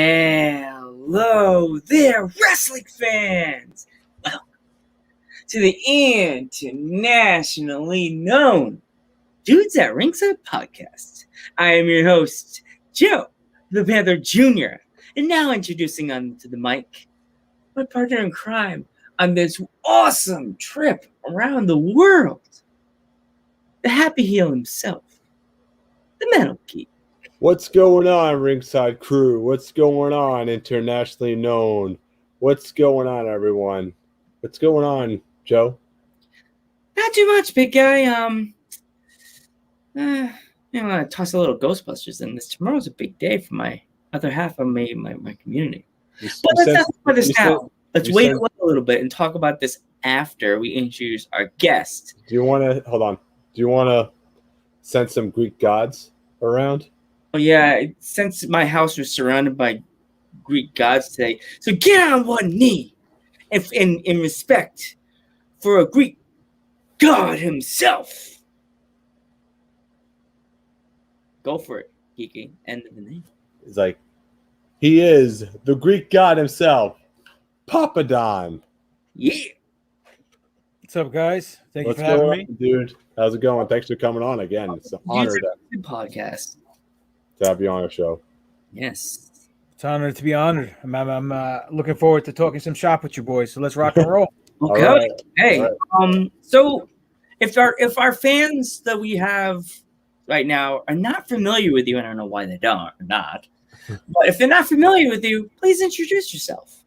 Hello there, wrestling fans! Welcome to the internationally known Dudes at Ringside podcast. I am your host, Joe, the Panther Jr., and now introducing onto the mic, my partner in crime on this awesome trip around the world, the Happy Heel himself, the Metal Geek. What's going on, Ringside crew? What's going on, internationally known? What's going on, everyone? What's going on, Joe? Not too much, big guy. I want to toss a little Ghostbusters in this. Tomorrow's a big day for my other half of my community. But let's not talk about this now. Let's wait a little bit and talk about this after we introduce our guest. Do you want to hold on? Do you want to send some Greek gods around? Oh yeah, since my house was surrounded by Greek gods today, so get on one knee in respect for a Greek god himself. Go for it, Geeky. End of the name. It's like, he is the Greek god himself, Papadon. Yeah. What's up, guys? Thank you for having me. Dude, how's it going? Thanks for coming on again. It's an honor podcast to have you on our show. Yes. It's an honor to be honored. I'm looking forward to talking some shop with you boys. So let's rock and roll. Okay. Right. Hey, Right. So if our fans that we have right now are not familiar with you, and I don't know why they are not, but if they're not familiar with you, please introduce yourself.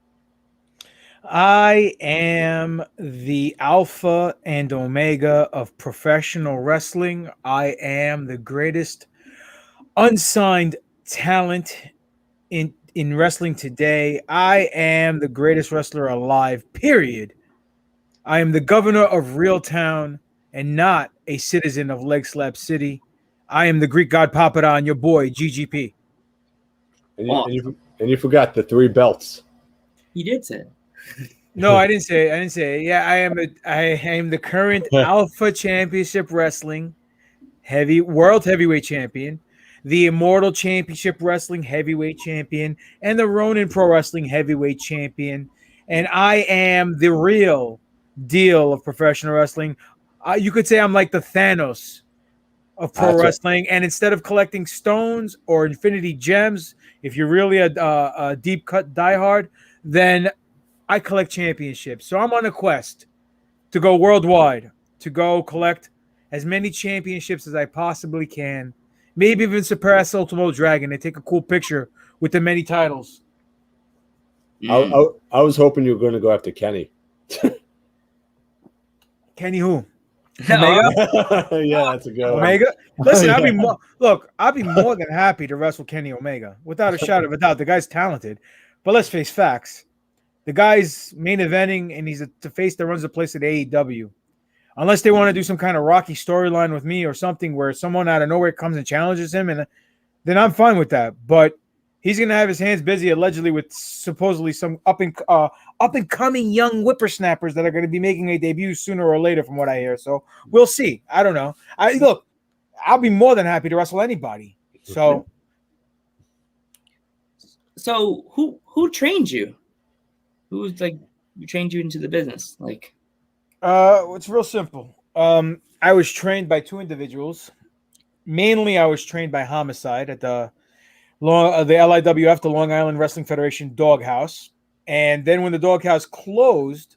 I am the alpha and omega of professional wrestling. I am the greatest unsigned talent in wrestling today. I am the greatest wrestler alive, period. I am the governor of Real Town and not a citizen of Leg Slap City. I am the Greek god Papadon, your boy, GGP. And you forgot the 3 belts. You did say it. No, I didn't say it. Yeah, I am the current Alpha Championship Wrestling World Heavyweight Champion, the Immortal Championship Wrestling Heavyweight Champion, and the Ronin Pro Wrestling Heavyweight Champion. And I am the real deal of professional wrestling. You could say I'm like the Thanos of pro wrestling. And instead of collecting stones or infinity gems, if you're really a deep cut diehard, then I collect championships. So I'm on a quest to go worldwide, to go collect as many championships as I possibly can. Maybe even surpass Ultimo Dragon and take a cool picture with the many titles. I was hoping you were going to go after Kenny. Kenny who? Omega? Yeah, that's a good one. Omega? Listen, I'd be more than happy to wrestle Kenny Omega. Without a shadow of a doubt. The guy's talented. But let's face facts. The guy's main eventing, and he's a face that runs the place at AEW. Unless they want to do some kind of Rocky storyline with me or something where someone out of nowhere comes and challenges him, and then I'm fine with that. But he's going to have his hands busy allegedly with supposedly some up and coming young whippersnappers that are going to be making a debut sooner or later, from what I hear. So we'll see. I don't know. I'll be more than happy to wrestle anybody. So who trained you? Who trained you into the business? It's real simple. I was trained by 2 individuals. Mainly, I was trained by Homicide at the LIWF, the Long Island Wrestling Federation Doghouse. And then when the Doghouse closed,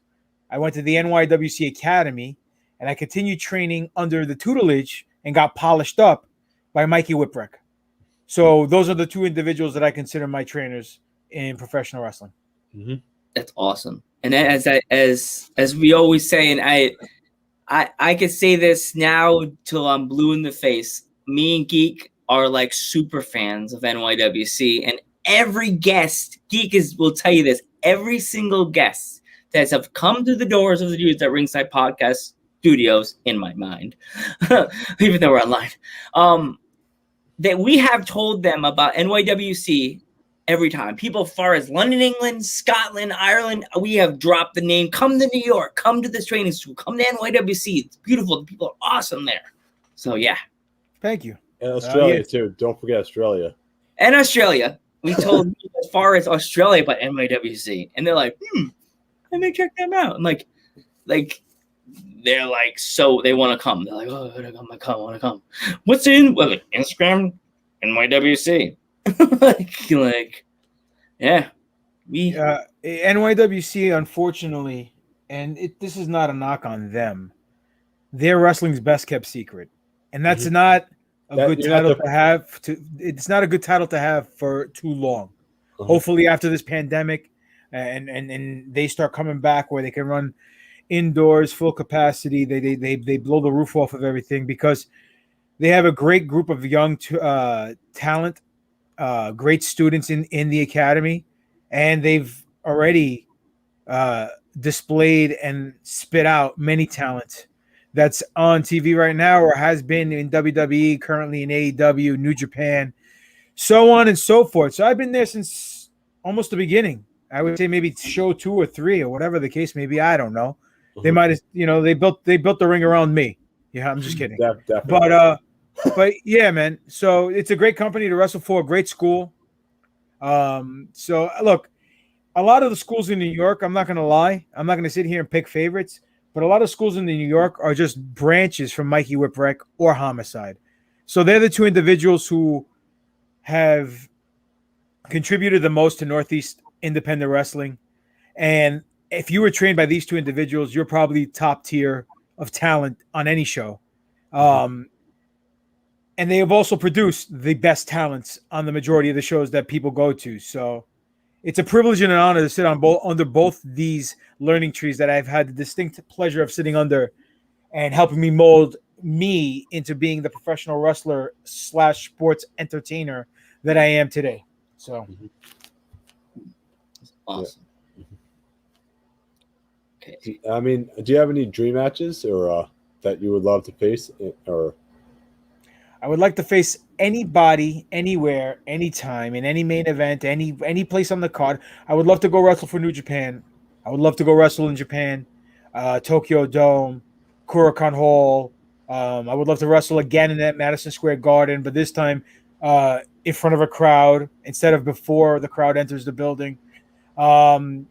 I went to the NYWC Academy, and I continued training under the tutelage and got polished up by Mikey Whipwreck. So those are the 2 individuals that I consider my trainers in professional wrestling. Mm-hmm. That's awesome. And as we always say, and I could say this now till I'm blue in the face. Me and Geek are like super fans of NYWC, and every guest, will tell you this, every single guest that have come through the doors of the Dudes at Ringside Podcast Studios, in my mind, even though we're online, that we have told them about NYWC every time. People far as London, England, Scotland, Ireland, we have dropped the name. Come to New York. Come to this training school. Come to NYWC. It's beautiful. The people are awesome there. So, yeah. Thank you. And Australia, too. Don't forget Australia. And Australia. we told me as far as Australia about NYWC, and they're like, let me check them out. I'm like they're like, so they want to come. They're like, oh, I want to come. What's in like, Instagram NYWC? like, yeah, NYWC, unfortunately, and this is not a knock on them. They're wrestling's best kept secret, and that's not a good title to have. It's not a good title to have for too long. Hopefully, after this pandemic, and they start coming back where they can run indoors, full capacity. They blow the roof off of everything because they have a great group of young talent, great students in the academy, and they've already displayed and spit out many talent that's on TV right now or has been in WWE, currently in AEW, New Japan, so on and so forth. So I've been there since almost the beginning. I would say maybe show 2 or 3 or whatever the case may be. I don't know. They might have, they built the ring around me. Yeah, I'm just kidding. Definitely. But yeah, man. So it's a great company to wrestle for, a great school. So look, a lot of the schools in New York, I'm not going to lie, I'm not going to sit here and pick favorites, but a lot of schools in New York are just branches from Mikey Whipwreck or Homicide. So they're the 2 individuals who have contributed the most to Northeast independent wrestling. And if you were trained by these 2 individuals, you're probably top tier of talent on any show. And they have also produced the best talents on the majority of the shows that people go to. So it's a privilege and an honor to sit under both these learning trees that I've had the distinct pleasure of sitting under and helping me mold me into being the professional wrestler / sports entertainer that I am today. So awesome. Okay. I mean, do you have any dream matches or that you would love to face? Or I would like to face anybody, anywhere, anytime, in any main event, any place on the card. I would love to go wrestle for New Japan. I would love to go wrestle in Japan, Tokyo Dome, Korakuen Hall. I would love to wrestle again in that Madison Square Garden, but this time in front of a crowd instead of before the crowd enters the building. I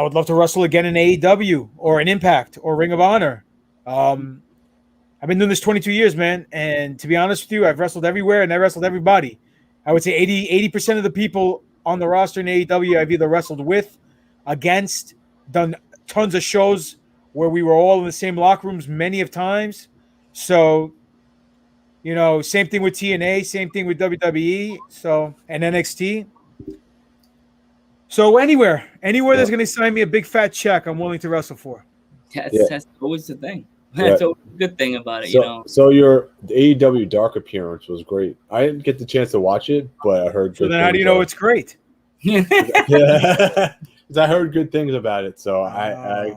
would love to wrestle again in AEW or in Impact or Ring of Honor. I've been doing this 22 years, man. And to be honest with you, I've wrestled everywhere and I wrestled everybody. I would say 80% of the people on the roster in AEW I've either wrestled with, against, done tons of shows where we were all in the same locker rooms many of times. So, same thing with TNA, same thing with WWE, and NXT. So anywhere that's going to sign me a big fat check, I'm willing to wrestle for. That's always the thing. That's always a good thing about it, So your AEW Dark appearance was great. I didn't get the chance to watch it, but I heard. So then, how do you know it's great? Yeah, because I heard good things about it. So I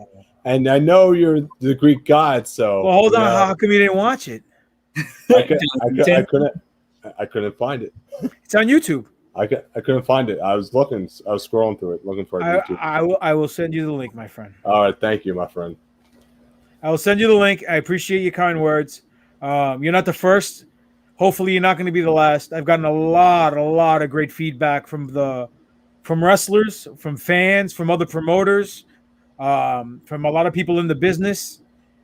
know you're the Greek god. So well, hold on. How come you didn't watch it? I couldn't find it. It's on YouTube. I couldn't find it. I was scrolling through it, looking for it. I will send you the link, my friend. All right, thank you, my friend. I will send you the link. I appreciate your kind words. You're not the first. Hopefully, you're not going to be the last. I've gotten a lot of great feedback from wrestlers, from fans, from other promoters, from a lot of people in the business,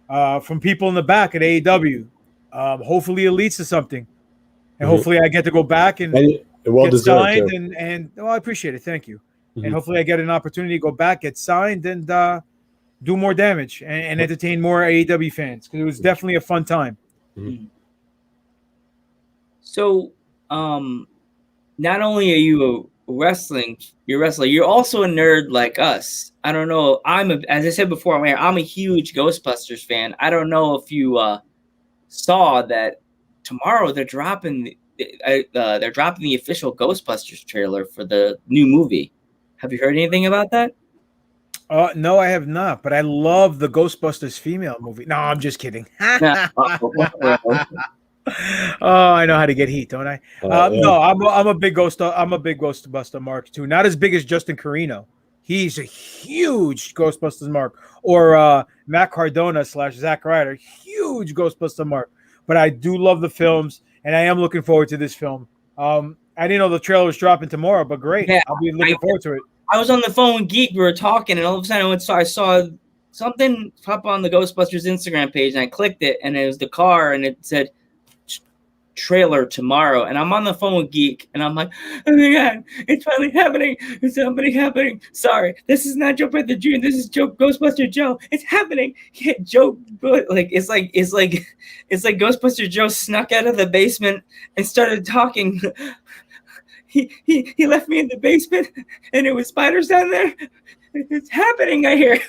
from people in the back at AEW. Hopefully, it leads to something, and hopefully, I get to go back and get signed. And I appreciate it. Thank you. And hopefully, I get an opportunity to go back, get signed, and do more damage and entertain more AEW fans, because it was definitely a fun time. So, not only are you a wrestler, you're also a nerd like us. I don't know. As I said before, I'm a huge Ghostbusters fan. I don't know if you saw that tomorrow they're dropping the official Ghostbusters trailer for the new movie. Have you heard anything about that? No, I have not, but I love the Ghostbusters female movie. No, I'm just kidding. Oh, I know how to get heat, don't I? No, I'm a big Ghostbuster mark too. Not as big as Justin Carino. He's a huge Ghostbusters mark. Or Matt Cardona / Zack Ryder, huge Ghostbuster mark. But I do love the films, and I am looking forward to this film. I didn't know the trailer was dropping tomorrow, but great. Yeah, I'll be looking forward to it. I was on the phone with Geek. We were talking, and all of a sudden I saw something pop on the Ghostbusters Instagram page, and I clicked it, and it was the car, and it said trailer tomorrow. And I'm on the phone with Geek, and I'm like, oh my God, it's finally happening. It's somebody happening. Sorry, this is not Joe Panther Jr. This is Ghostbuster Joe. It's happening. Yeah, Joe, it's like Ghostbuster Joe snuck out of the basement and started talking. He left me in the basement, and it was spiders down there. It's happening, I hear.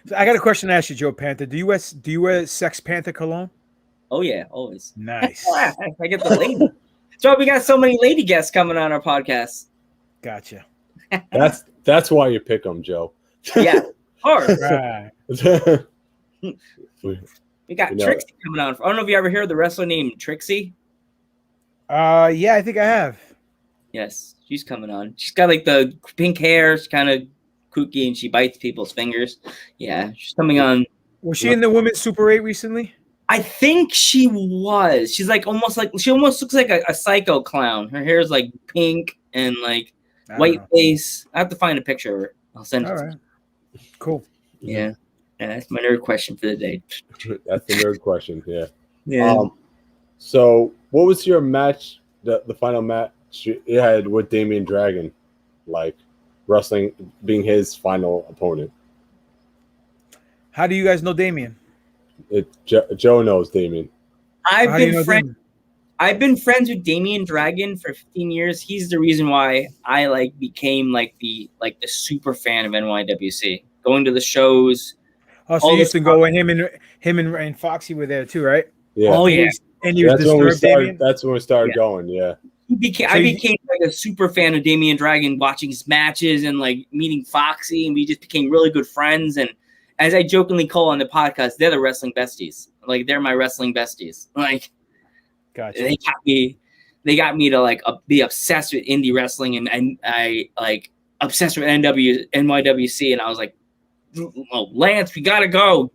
So I got a question to ask you, Joe Panther. Do you wear Sex Panther cologne? Oh yeah, always. Nice. I get the lady. So we got so many lady guests coming on our podcast. Gotcha. That's why you pick them, Joe. Yeah, hard. Right. We got Trixie coming on. I don't know if you ever heard the wrestler named Trixie. Yeah, I think I have. Yes, she's coming on. She's got like the pink hair. She's kind of kooky, and she bites people's fingers. Yeah, she's coming on. Was she in the Women's Super 8 recently? I think she was. She's like she almost looks like a psycho clown. Her hair is like pink and like white face. I have to find a picture of her. I'll send it. All right. Cool. Yeah. That's my nerd question for the day. That's the nerd question. Yeah. Yeah. So what was your match? The final match you had with Damian Dragon, like wrestling being his final opponent. How do you guys know Damian? Joe knows Damian. I've been friends with Damian Dragon for 15 years. He's the reason why I became the super fan of NYWC. Going to the shows. Oh, so you used to go, and him and Foxy were there too, right? Yeah. Oh yeah. And you disturbed Damian? That's when we started going. Yeah. I became like a super fan of Damian Dragon, watching his matches and like meeting Foxy, and we just became really good friends. And as I jokingly call on the podcast, they're the wrestling besties. Like they're my wrestling besties. Like, gotcha. They got me to be obsessed with indie wrestling, and I obsessed with NYWC, and I was like, oh, Lance, we gotta go.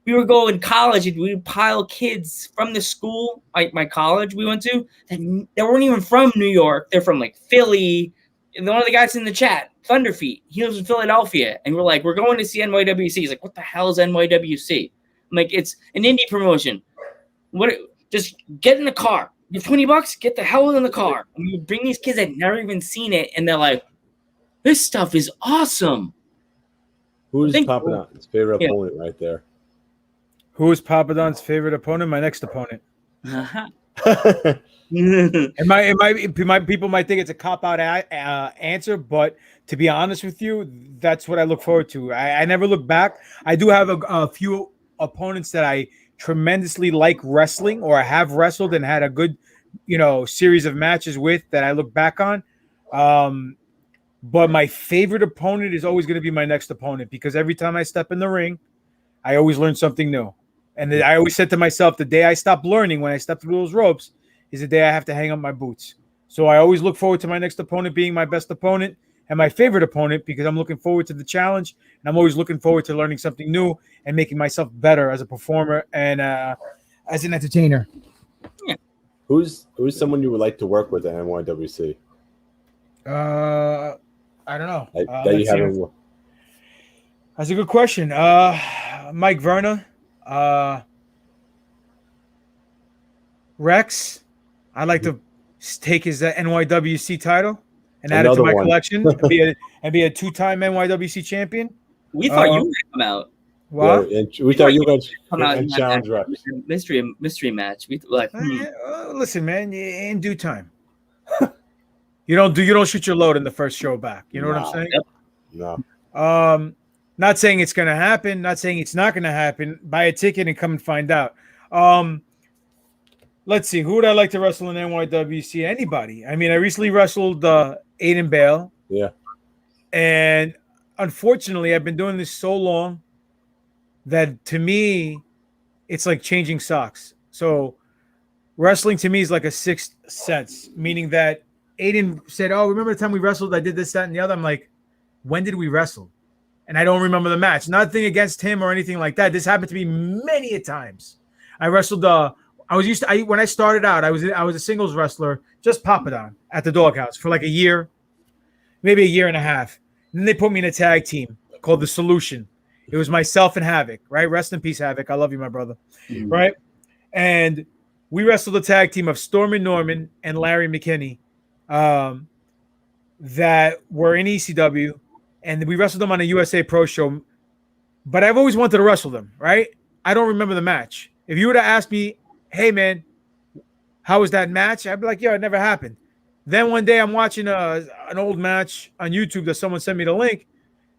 We would go in college, and we would pile kids from the school, like my college we went to, that weren't even from New York. They're from like Philly. And one of the guys in the chat, Thunderfeet, he lives in Philadelphia. And we're like, we're going to see NYWC. He's like, what the hell is NYWC? I'm like, it's an indie promotion. Just get in the car. You have $20, get the hell in the car. And you bring these kids that never even seen it, and they're like, this stuff is awesome. Who's Papadon's favorite opponent right there? Who is Papadon's favorite opponent? My next opponent. Uh-huh. People might think it's a cop-out answer, but to be honest with you, that's what I look forward to. I never look back. I do have a few opponents that I tremendously like wrestling, or I have wrestled and had a good, series of matches with that I look back on. But my favorite opponent is always going to be my next opponent, because every time I step in the ring, I always learn something new. And I always said to myself, the day I stop learning, when I step through those ropes, is the day I have to hang up my boots. So I always look forward to my next opponent being my best opponent and my favorite opponent, because I'm looking forward to the challenge, and I'm always looking forward to learning something new and making myself better as a performer and as an entertainer. Yeah. Who's someone you would like to work with at NYWC? I don't know. That you haven't. That's a good question. Mike Verna, Rex. I'd like to take his NYWC title and add it to my collection and be a two-time NYWC champion. We thought you would come out. What? Yeah, we thought you were going to come out and challenge Rex. Mystery match. We like. Listen, man, in due time. You don't shoot your load in the first show back. You know what I'm saying? No. Not saying it's going to happen. Not saying it's not going to happen. Buy a ticket and come and find out. Let's see. Who would I like to wrestle in NYWC? Anybody. I mean, I recently wrestled Aiden Bale. Yeah. And unfortunately, I've been doing this so long that to me, it's like changing socks. So wrestling to me is like a sixth sense, meaning that Aiden said, oh, remember the time we wrestled? I did this, that, and the other. I'm like, when did we wrestle? And I don't remember the match. Nothing against him or anything like that. This happened to me many a times. I wrestled, I'm when I started out, I was a singles wrestler, just Papadon at the Doghouse for like a year, maybe a year and a half. And then they put me in a tag team called The Solution. It was myself and Havoc, right? Rest in peace, Havoc. I love you, my brother. Mhm. Right? And we wrestled a tag team of Storm and Norman and Larry McKinney that were in ECW. And we wrestled them on a USA Pro show. But I've always wanted to wrestle them, right? I don't remember the match. If you were to ask me, hey, man, how was that match? I'd be like, yeah, it never happened. Then one day I'm watching an old match on YouTube that someone sent me the link.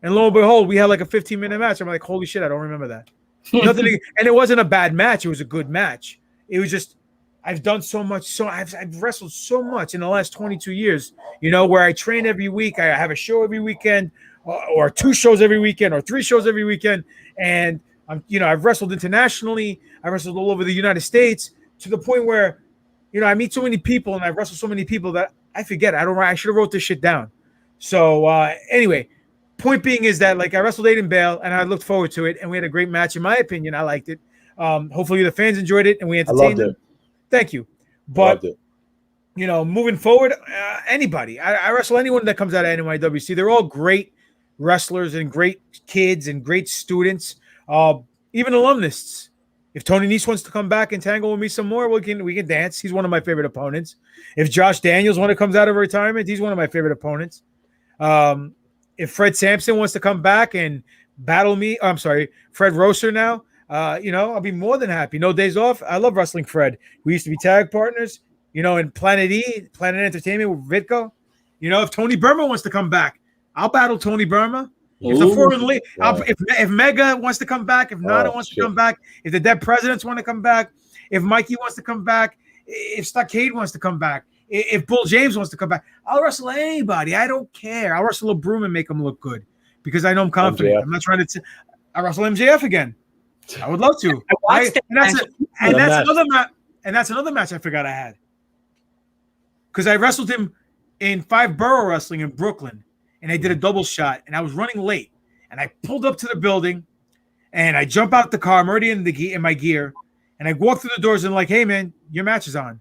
And lo and behold, we had like a 15-minute match. I'm like, holy shit, I don't remember that. Nothing, and it wasn't a bad match. It was a good match. It was just, I've done so much. So I've wrestled so much in the last 22 years, where I train every week. I have a show every weekend or 2 shows every weekend or 3 shows every weekend. And I've wrestled internationally. I wrestled all over the United States to the point where, I meet so many people and I've wrestled so many people that I forget. I should have wrote this shit down. So anyway, point being is that like I wrestled Aiden Bale and I looked forward to it and we had a great match. In my opinion, I liked it. Hopefully the fans enjoyed it and we entertained them. Thank you. But moving forward, anybody, I wrestle anyone that comes out of NYWC. They're all great wrestlers and great kids and great students, even alumnists. If Tony Nese wants to come back and tangle with me some more, we can dance. He's one of my favorite opponents. If Josh Daniels, when it comes out of retirement, he's one of my favorite opponents. If Fred Sampson wants to come back and battle me, Fred Rosser now, I'll be more than happy. No days off. I love wrestling Fred. We used to be tag partners, in Planet Entertainment with Vitko. If Tony Burma wants to come back, I'll battle Tony Burma. If the foreign league, if Mega wants to come back, if Nana wants to come back, if the Dead Presidents want to come back, if Mikey wants to come back, if Stockade wants to come back, if Bull James wants to come back, I'll wrestle anybody. I don't care. I'll wrestle a broom and make him look good because I know I'm confident. MJF. I'm not trying to. I wrestle MJF again. I would love to. That's another match I forgot I had because I wrestled him in 5 Borough Wrestling in Brooklyn. And I did a double shot, and I was running late. And I pulled up to the building, and I jump out the car. I'm already in my gear. And I walk through the doors, and I'm like, hey, man, your match is on.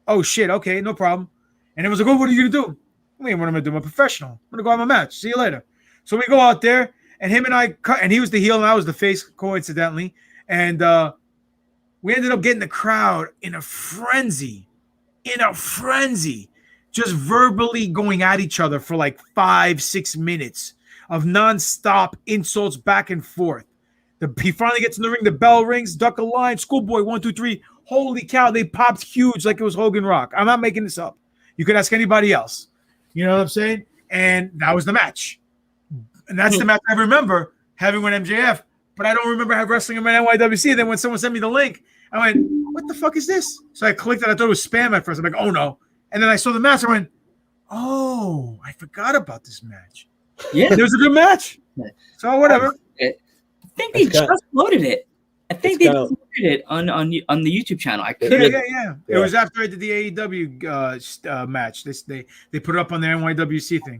Oh, shit, okay, no problem. And it was like, oh, what are you going to do? I mean, what am I going to do? I'm a professional. I'm going to go on my match. See you later. So we go out there, and him and I cut, and he was the heel, and I was the face, coincidentally. And we ended up getting the crowd in a frenzy. Just verbally going at each other for like 5-6 minutes of nonstop insults back and forth. He finally gets in the ring. The bell rings. Duck a line. Schoolboy 1, 2, 3. Holy cow! They popped huge like it was Hogan Rock. I'm not making this up. You could ask anybody else. You know what I'm saying? And that was the match. And that's the match I remember having with MJF. But I don't remember wrestling him at NYWC. And then when someone sent me the link, I went, "What the fuck is this?" So I clicked it. I thought it was spam at first. I'm like, "Oh no." And then I saw the match. I went, oh, I forgot about this match. Yeah. It was a good match. So whatever. I think they just loaded it. I think they just loaded it on the YouTube channel. Yeah. It was after I did the AEW match. They put it up on their NYWC thing.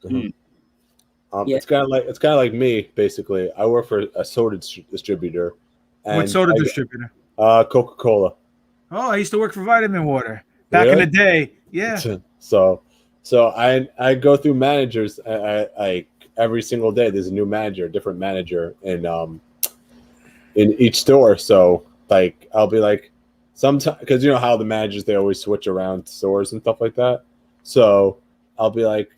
Mm-hmm. It's kind of like me, basically. I work for a soda distributor. What soda distributor? Coca-Cola. Oh, I used to work for Vitamin Water. Back in the day, yeah. So I go through managers. I every single day. There's a new manager, different manager in each store. So like I'll be like, sometimes because you know how the managers they always switch around stores and stuff like that. So I'll be like,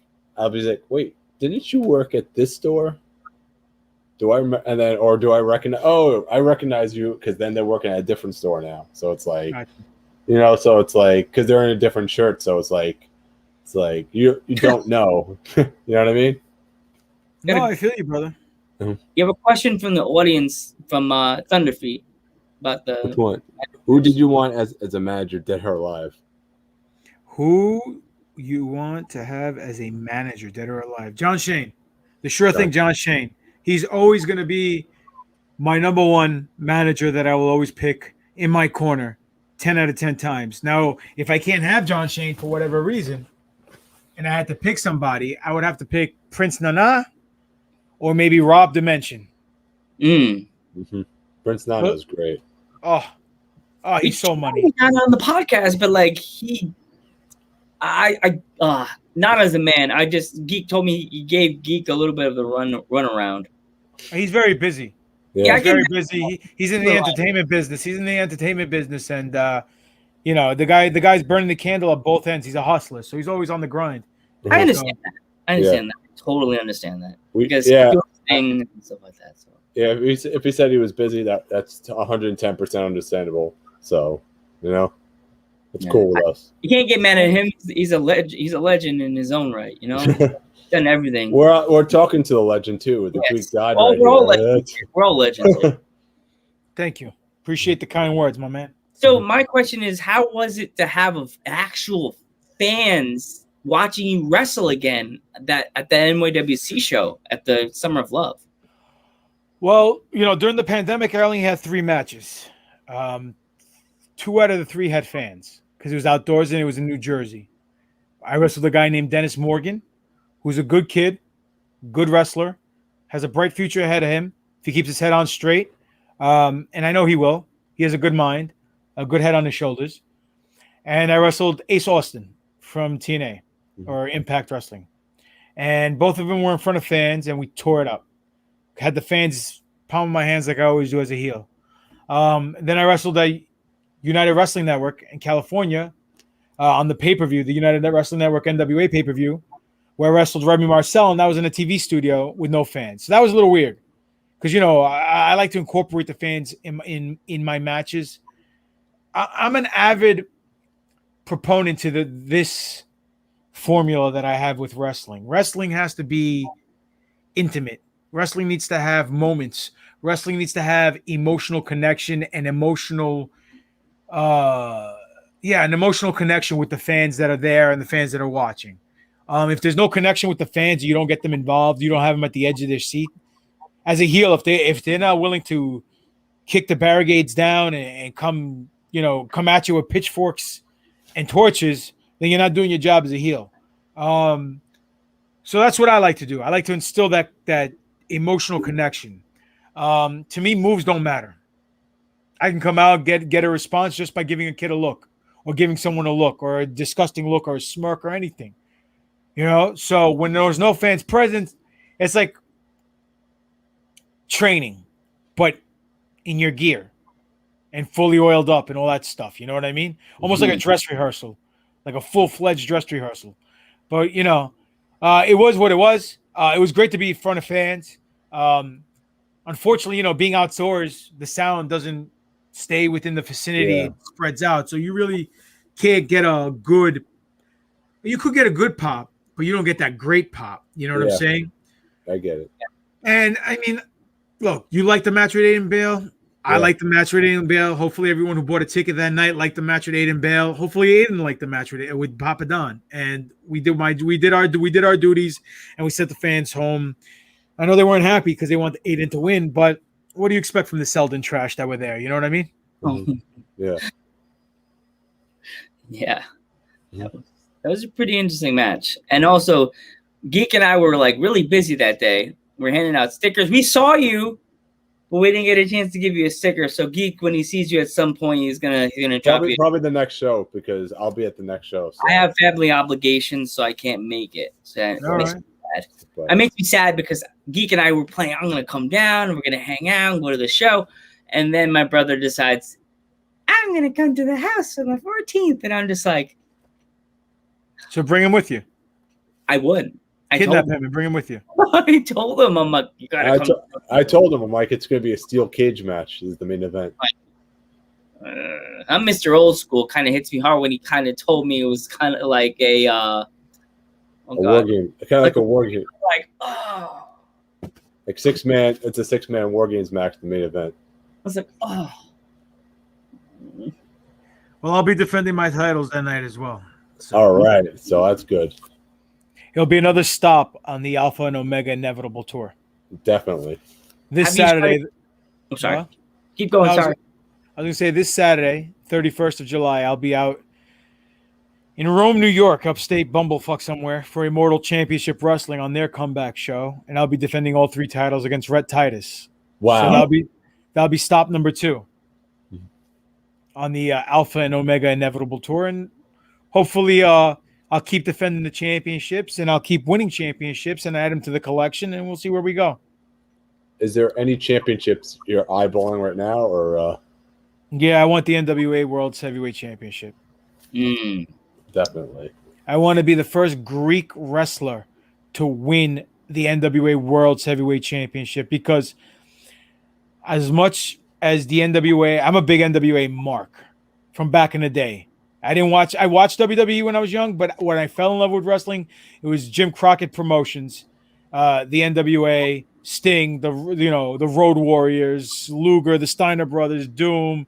wait, didn't you work at this store? Do I remember? And then or do I recognize? Oh, I recognize you because then they're working at a different store now. So it's like. Gotcha. So it's like because they're in a different shirt, so it's like you don't know, you know what I mean? No, I feel you, brother. You have a question from the audience from Thunderfeet about the which one? Who did you want as a manager, dead or alive? Who you want to have as a manager, dead or alive? John Shane, the sure thing, John Shane. He's always going to be my number one manager that I will always pick in my corner. 10 out of 10 times. Now, if I can't have John Shane for whatever reason, and I had to pick somebody, I would have to pick Prince Nana or maybe Rob Dimension. Mm-hmm. Prince Nana is great. Oh, Oh, he's so money. Not on the podcast, but like not as a man. Geek told me he gave Geek a little bit of the run around. He's very busy. Yeah, He's very busy. He's in the entertainment business. And the guy's burning the candle at both ends. He's a hustler, so he's always on the grind. I understand that. I totally understand that. Because and stuff like that. So yeah, if he said he was busy, that's 110% understandable. So it's cool with us. You can't get mad at him. He's a legend in his own right. He's done everything. We're talking to the legend too. The Greek god. We're all legends. Thank you. Appreciate the kind words, my man. So my question is, how was it to have actual fans watching you wrestle again at the NYWC show at the Summer of Love? Well, during the pandemic, I only had 3 matches. 2 out of the 3 had fans because it was outdoors and it was in New Jersey. I wrestled a guy named Dennis Morgan, who's a good kid, good wrestler, has a bright future ahead of him if he keeps his head on straight. And I know he will. He has a good mind, a good head on his shoulders. And I wrestled Ace Austin from TNA or Impact Wrestling. And both of them were in front of fans, and we tore it up. Had the fans pounding my hands like I always do as a heel. Then I wrestled at United Wrestling Network in California on the pay-per-view, the United Wrestling Network NWA pay-per-view, where I wrestled Remy Marcel, and that was in a TV studio with no fans. So that was a little weird because, I like to incorporate the fans in my matches. I'm an avid proponent to this formula that I have with wrestling. Wrestling has to be intimate. Wrestling needs to have moments. Wrestling needs to have emotional connection and emotional connection with the fans that are there and the fans that are watching. If there's no connection with the fans, you don't get them involved. You don't have them at the edge of their seat. As a heel, if they're not willing to kick the barricades down and come at you with pitchforks and torches, then you're not doing your job as a heel. So that's what I like to do. I like to instill that emotional connection. To me, moves don't matter. I can come out, get a response just by giving a kid a look or giving someone a look or a disgusting look or a smirk or anything. So when there was no fans present, it's like training, but in your gear and fully oiled up and all that stuff. You know what I mean? Almost like a dress rehearsal, like a full-fledged dress rehearsal. But, it was what it was. It was great to be in front of fans. Unfortunately, being outdoors, the sound doesn't stay within the vicinity. It spreads out. So you really can't get you could get a good pop, but you don't get that great pop. You know what I'm saying? I get it. And I mean, look, you like the match with Aiden Bale. I like the match with Aiden Bale. Hopefully everyone who bought a ticket that night liked the match with Aiden Bale. Hopefully Aiden liked the match with Papadon. And we did our duties and we sent the fans home. I know they weren't happy because they wanted Aiden to win, but what do you expect from the Selden trash that were there? You know what I mean? Yeah. Yeah. That was a pretty interesting match. And also, Geek and I were like really busy that day. We're handing out stickers. We saw you, but we didn't get a chance to give you a sticker. So Geek, when he sees you at some point, he's gonna drop you. Probably the next show because I'll be at the next show. So. I have family obligations, so I can't make it. So it makes me sad. It makes me sad because Geek and I were planning. I'm gonna come down. We're gonna hang out, and go to the show, and then my brother decides I'm gonna come to the house on the 14th, and I'm just like, so bring him with you. I would. Kidnap him and bring him with you. I told him, I'm like, you gotta come. I told him, I'm like, it's gonna be a steel cage match. This is the main event. I'm Mr. Old School. Kind of hits me hard when he kind of told me it was kind of like a war game. Kind of like a war game. Like, like 6-man. It's a 6-man war games match. The main event. I was like, oh. Well, I'll be defending my titles that night as well. So. All right, so that's good. It'll be another stop on the Alpha and Omega Inevitable Tour. Definitely. This Saturday. I'm sorry. Keep going. Sorry. I was going to say this Saturday, 31st of July, I'll be out in Rome, New York, upstate bumblefuck somewhere, for Immortal Championship Wrestling on their comeback show. And I'll be defending all 3 titles against Rhett Titus. Wow. So that'll be stop number 2. on the Alpha and Omega Inevitable Tour, and hopefully, I'll keep defending the championships, and I'll keep winning championships, and add them to the collection, and we'll see where we go. Is there any championships you're eyeballing right now, or Yeah, I want the NWA World's Heavyweight Championship. definitely? I want to be the first Greek wrestler to win the NWA World's Heavyweight Championship, because as much as the NWA, I'm a big NWA mark from back in the day. I watched WWE when I was young, but when I fell in love with wrestling, it was Jim Crockett Promotions, the NWA, Sting, the Road Warriors, Luger, the Steiner Brothers, Doom,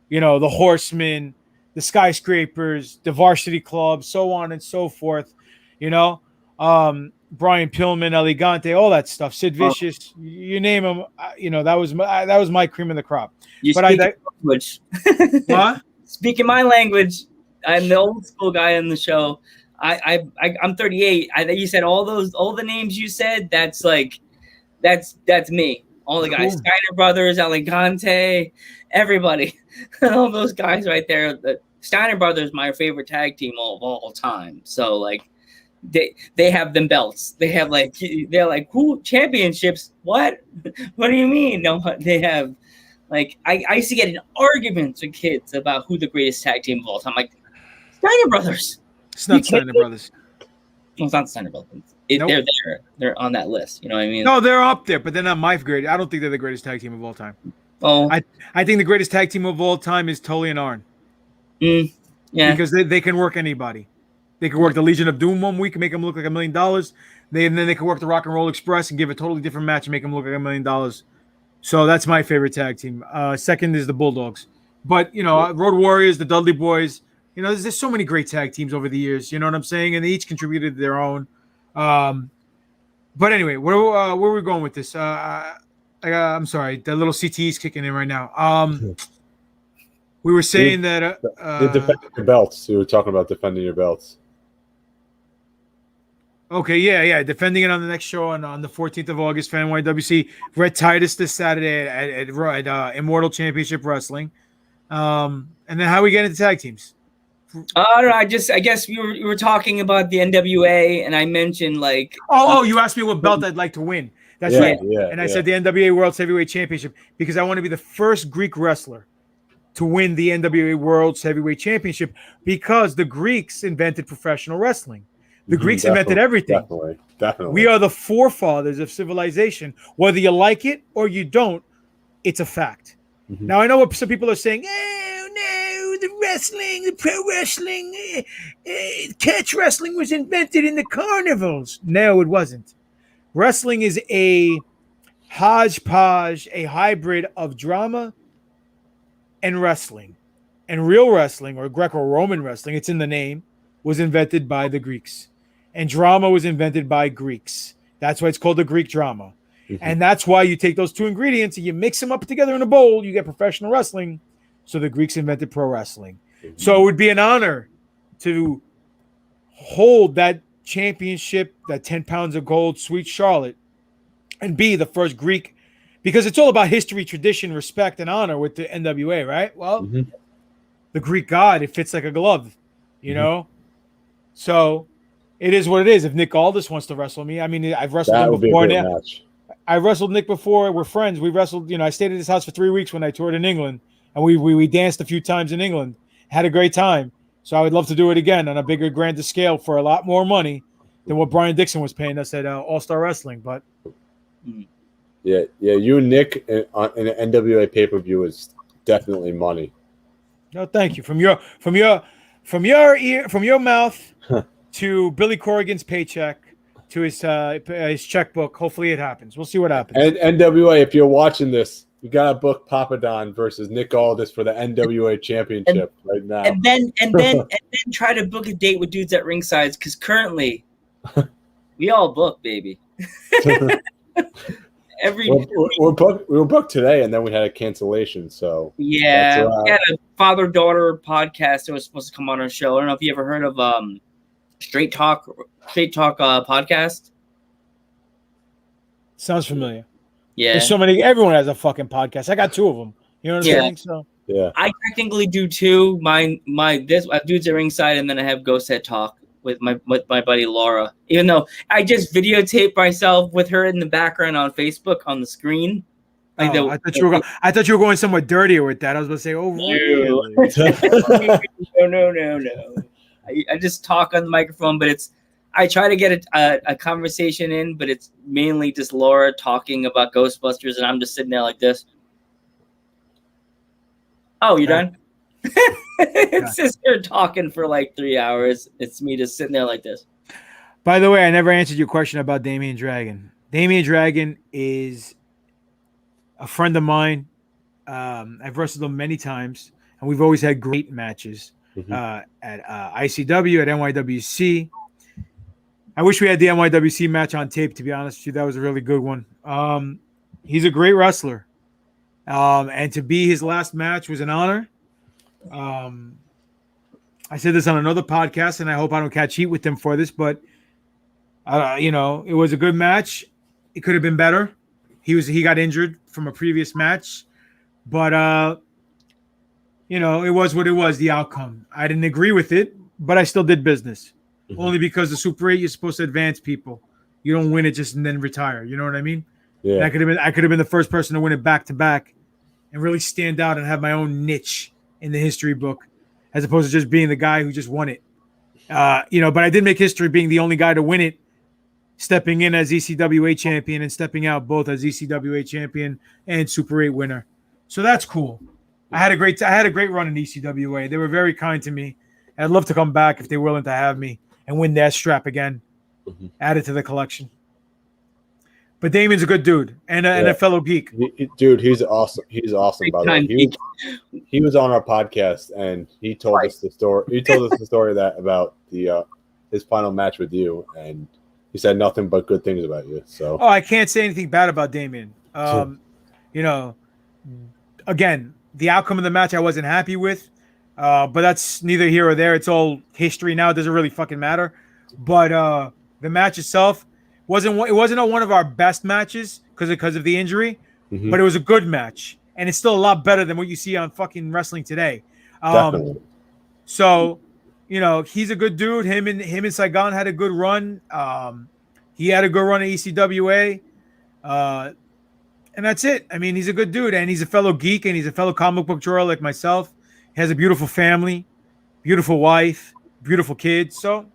the Horsemen, the Skyscrapers, the Varsity Club, so on and so forth. Brian Pillman, Elegante, all that stuff. Sid Vicious, you name them. That was my cream of the crop. Language. What? Speaking my language. I'm the old school guy on the show. I'm 38. You said all the names you said. That's me. All the guys, Steiner Brothers, Elegante, everybody, all those guys right there. The Steiner Brothers, my favorite tag team of all time. So they have them belts. They have they're like, who championships? What? What do you mean? No, they have I used to get in arguments with kids about who the greatest tag team of all time. Like Steiner Brothers. It's not Steiner Brothers. No, it's not Steiner Brothers. Nope. They're there. They're on that list. You know what I mean? No, they're up there, but they're not my greatest. I don't think they're the greatest tag team of all time. Oh, I think the greatest tag team of all time is Tully and Arn. Yeah, because they can work anybody. They can work the Legion of Doom one week and make them look like $1 million. And then they can work the Rock and Roll Express and give a totally different match and make them look like $1 million. So that's my favorite tag team. Second is the Bulldogs. But, Road Warriors, the Dudley Boys, there's so many great tag teams over the years. You know what I'm saying? And they each contributed their own. But anyway, where are we going with this? I'm sorry. The little CTE's kicking in right now. We were saying that... defending your belts. You were talking about defending your belts. Okay, yeah. Defending it on the next show on the 14th of August for NYWC. Red Titus this Saturday at Immortal Championship Wrestling. And then how we get into tag teams? I don't know. I guess you were talking about the NWA, and I mentioned you asked me what belt I'd like to win. That's right. Yeah, and I said the NWA World Heavyweight Championship because I want to be the first Greek wrestler to win the NWA World Heavyweight Championship because the Greeks invented professional wrestling. The Greeks invented everything. Definitely. We are the forefathers of civilization. Whether you like it or you don't, it's a fact. Mm-hmm. Now, I know what some people are saying. Oh, no, the pro wrestling, catch wrestling was invented in the carnivals. No, it wasn't. Wrestling is a hodgepodge, a hybrid of drama and wrestling. And real wrestling, or Greco-Roman wrestling, it's in the name, was invented by the Greeks. And drama was invented by Greeks. That's why it's called the Greek drama. Mm-hmm. And that's why you take those two ingredients and you mix them up together in a bowl, you get professional wrestling. So the Greeks invented pro wrestling. Mm-hmm. So it would be an honor to hold that championship, that 10 pounds of gold, Sweet Charlotte, and be the first Greek, because it's all about history, tradition, respect, and honor with the NWA, right? Well, the Greek god, it fits like a glove, you know? So it is what it is. If Nick Aldis wants to wrestle me, I mean, I've wrestled him before now. I wrestled Nick before. We're friends. We wrestled, I stayed at his house for 3 weeks when I toured in England, and we danced a few times in England, had a great time. So I would love to do it again on a bigger, grander scale for a lot more money than what Brian Dixon was paying us at All-Star Wrestling. But yeah, you and Nick in an NWA pay-per-view is definitely money. No, thank you. From your mouth to Billy Corrigan's paycheck to his checkbook. Hopefully it happens. We'll see what happens. And NWA, if you're watching this, you gotta book Papadon versus Nick Aldis for the NWA Championship right now. And then try to book a date with dudes at ringside, because currently we all book, baby. We were booked today, and then we had a cancellation. So yeah, we had a father-daughter podcast that was supposed to come on our show. I don't know if you ever heard of Straight Talk podcast. Sounds familiar. Yeah, there's so many. Everyone has a fucking podcast. I got 2 of them. You know what I'm saying? So Yeah. I technically do too. My this I dudes at ringside, and then I have Ghost Head Talk with my buddy Laura. Even though I just videotape myself with her in the background on Facebook on the screen. Like I thought you were going somewhat dirtier with that. I was going to say, oh, really? No. I just talk on the microphone, but I try to get a conversation in, but it's mainly just Laura talking about Ghostbusters, and I'm just sitting there like this. Oh, you done? It's just her talking for like 3 hours. It's me just sitting there like this. By the way, I never answered your question about Damian Dragon. Damian Dragon is a friend of mine. I've wrestled him many times, and we've always had great matches at ICW, at NYWC. I wish we had the NYWC match on tape, to be honest with you. That was a really good one. He's a great wrestler. And to be his last match was an honor. I said this on another podcast, and I hope I don't catch heat with him for this, but it was a good match. It could have been better. He got injured from a previous match, but it was what it was, the outcome. I didn't agree with it, but I still did business. Mm-hmm. Only because the Super 8, you're supposed to advance people. You don't win it just and then retire. You know what I mean? Yeah. And I could have been the first person to win it back to back and really stand out and have my own niche in the history book, as opposed to just being the guy who just won it. But I did make history being the only guy to win it, stepping in as ECWA champion and stepping out both as ECWA champion and Super 8 winner. So that's cool. I had a great run in ECWA. They were very kind to me. I'd love to come back if they're willing to have me and win that strap again. Mm-hmm. Add it to the collection. But Damien's a good dude and a fellow geek. Dude, he's awesome. He's awesome, by the way. He was on our podcast and he told us the story. He told us the story about his final match with you, and he said nothing but good things about you. So I can't say anything bad about Damien. Again, the outcome of the match I wasn't happy with, but that's neither here or there. It's all history now. It doesn't really fucking matter. But the match itself wasn't one of our best matches because of the injury, but it was a good match, and it's still a lot better than what you see on fucking wrestling today. Definitely. So, he's a good dude. Him and Saigon had a good run. He had a good run at ECWA, and that's it. I mean, he's a good dude, and he's a fellow geek, and he's a fellow comic book drawer like myself. He has a beautiful family, beautiful wife, beautiful kids. So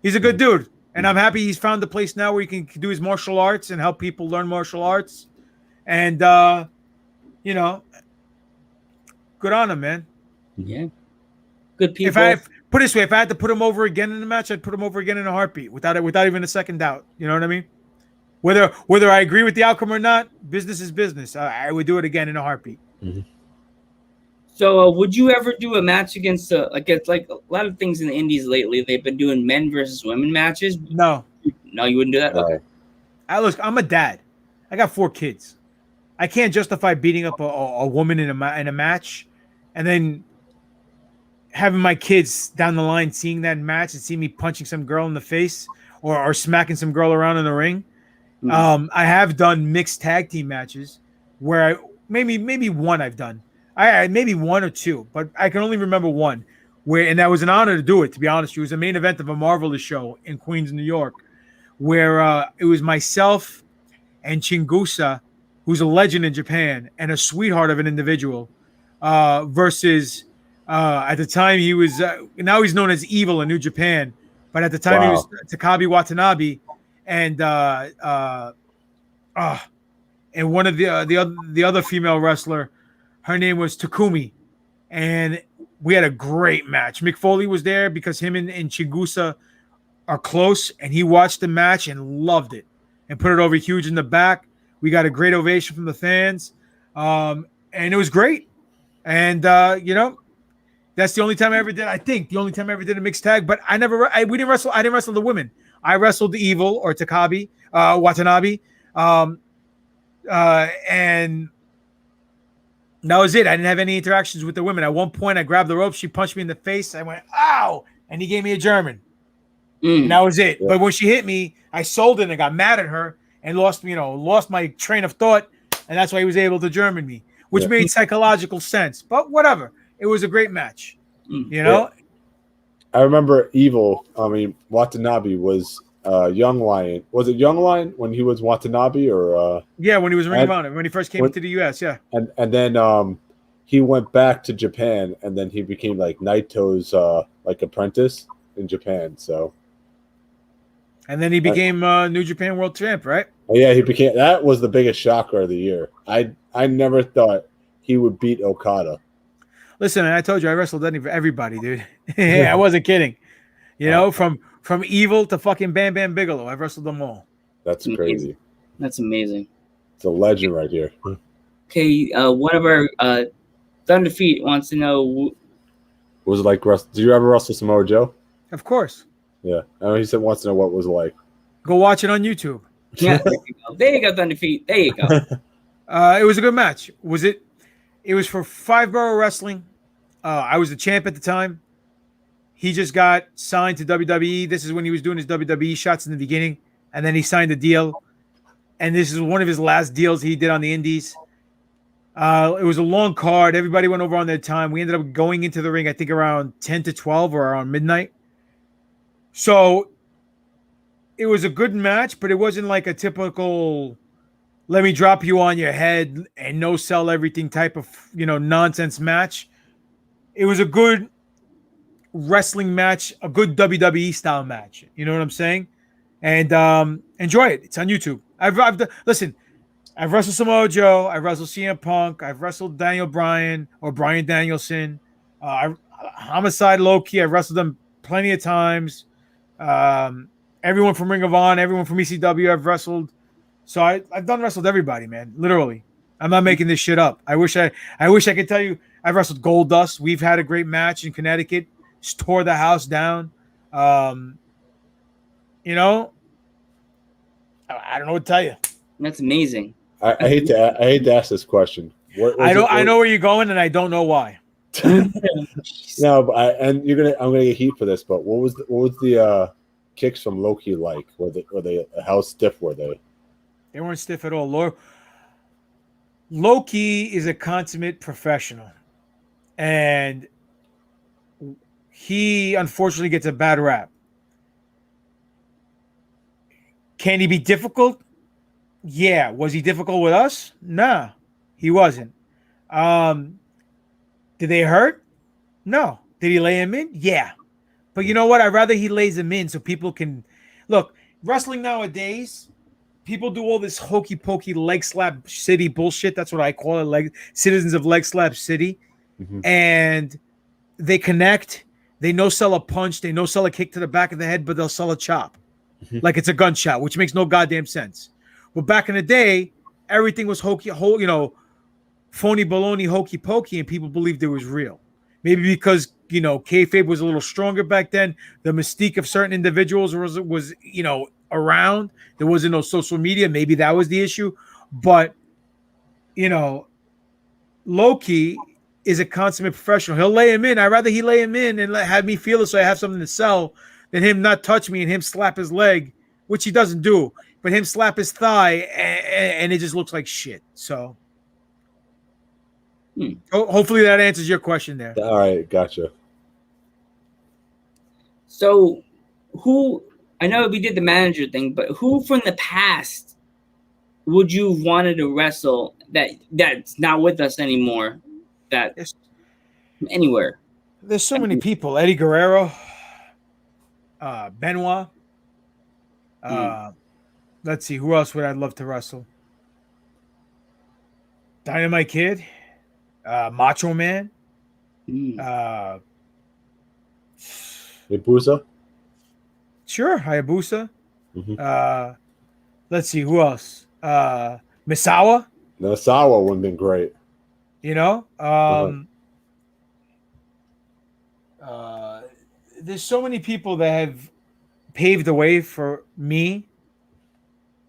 he's a good dude. And I'm happy he's found a place now where he can do his martial arts and help people learn martial arts. And, good on him, man. Yeah. Good people. If I had to put him over again in the match, I'd put him over again in a heartbeat without even a second doubt. You know what I mean? Whether I agree with the outcome or not, business is business. I would do it again in a heartbeat. Mm-hmm. So, would you ever do a match against like a lot of things in the indies lately? They've been doing men versus women matches. No, you wouldn't do that. Okay. I'm a dad. I got 4 kids. I can't justify beating up a woman in a match, and then having my kids down the line seeing that match and see me punching some girl in the face or smacking some girl around in the ring. Mm-hmm. I have done mixed tag team matches where maybe one I've done. I maybe 1 or 2, but I can only remember one and that was an honor to do it, to be honest. It was a main event of a Marvelous show in Queens, New York, where it was myself and Chingusa, who's a legend in Japan and a sweetheart of an individual, versus at the time he was now he's known as Evil in New Japan, but at the time he was Takabe Watanabe, and one of the other female wrestler. Her name was Takumi, and we had a great match. Mick Foley was there because him and Chigusa are close, and he watched the match and loved it and put it over huge in the back. We got a great ovation from the fans, and it was great. And that's the only time I ever did. I think the only time I ever did a mixed tag. But we didn't wrestle. I didn't wrestle the women. I wrestled the Evil or Takabe Watanabe, and. That was it. I didn't have any interactions with the women. At one point, I grabbed the rope. She punched me in the face. I went, ow! And he gave me a German. And that was it. Yeah. But when she hit me, I sold it and I got mad at her and lost my train of thought. And that's why he was able to German me. which made psychological sense. But whatever, it was a great match. You know, I remember Watanabe was Young Lion. Was it Young Lion when he was Watanabe or? Yeah, when he was Ring of Honor, when he first came into the U.S. Yeah, and then he went back to Japan, and then he became like Naito's like apprentice in Japan. So, and then he became New Japan World Champ, right? Yeah, he became. That was the biggest shocker of the year. I never thought he would beat Okada. Listen, I told you I wrestled everybody, dude. I wasn't kidding. You know, from Evil to fucking Bam Bam Bigelow, I've wrestled them all. That's crazy. That's amazing. It's a legend right here. Okay, one of our Thunder Feet wants to know. Was it like did you ever wrestle Samoa Joe? Of course. Yeah, I know he said wants to know what it was like. Go watch it on YouTube. Yeah, there you go, Thunder Feet. There you go. It was a good match. It was for 5-borough wrestling. I was the champ at the time. He just got signed to WWE. This is when he was doing his WWE shots in the beginning, and then he signed a deal. And this is one of his last deals he did on the Indies. It was a long card. Everybody went over on their time. We ended up going into the ring, I think, around 10 to 12 or around midnight. So it was a good match, but it wasn't like a typical let me drop you on your head and no sell everything type of, nonsense match. It was a good wrestling match, a good WWE style match. You know what I'm saying? And enjoy it. It's on YouTube. Listen, I've wrestled Samoa Joe. I've wrestled CM Punk. I've wrestled Daniel Bryan or Bryan Danielson. Homicide Low-Key. I've wrestled them plenty of times. Everyone from Ring of Honor, everyone from ECW I've wrestled. So I've wrestled everybody, man. Literally. I'm not making this shit up. I wish I could tell you I've wrestled Goldust. We've had a great match in Connecticut. Just tore the house down. I don't know what to tell you. That's amazing. I hate to ask this question. I know where you're going, and I don't know why. No, but I'm gonna get heat for this. But what was the kicks from Low-Key like? Were they how stiff were they? They weren't stiff at all. Low-Key is a consummate professional, and he unfortunately gets a bad rap. Can he be difficult? Yeah. Was he difficult with us? Nah, he wasn't. Did they hurt? No. Did he lay him in? Yeah. But you know what? I'd rather he lays him in so people can look. Wrestling nowadays, people do all this hokey pokey leg slap city bullshit. That's what I call it, citizens of leg slap city. Mm-hmm. And they connect. They no sell a punch. They no sell a kick to the back of the head, but they'll sell a chop. Mm-hmm. Like it's a gunshot, which makes no goddamn sense. But back in the day, everything was phony baloney, hokey pokey, and people believed it was real. Maybe because, kayfabe was a little stronger back then. The mystique of certain individuals was around. There wasn't no social media. Maybe that was the issue. But, Low-Key is a consummate professional. He'll lay him in. I'd rather he lay him in and have me feel it so I have something to sell than him not touch me and him slap his leg, which he doesn't do. But him slap his thigh and it just looks like shit. So hopefully that answers your question there. All right, gotcha. So I know we did the manager thing, but who from the past would you have wanted to wrestle that's not with us anymore? Anywhere. There's so many people. Eddie Guerrero, Benoit. Let's see, who else would I love to wrestle? Dynamite Kid, Macho Man, Hayabusa. Sure, Hayabusa. Mm-hmm. Let's see, who else? Misawa. Misawa would have been great. There's so many people that have paved the way for me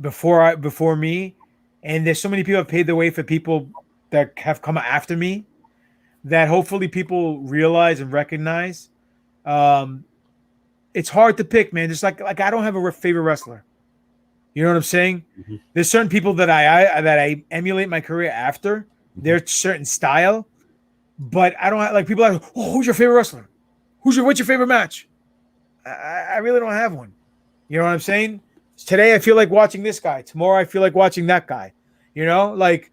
before me, and there's so many people that have paved the way for people that have come after me that hopefully people realize and recognize. It's hard to pick, man. Just like I don't have a favorite wrestler. You know what I'm saying? Mm-hmm. There's certain people that I emulate my career after, their certain style, but I don't have, like, people are like, oh, who's your favorite wrestler? What's your favorite match? I really don't have one. You know what I'm saying? Today I feel like watching this guy. Tomorrow I feel like watching that guy. You know, like,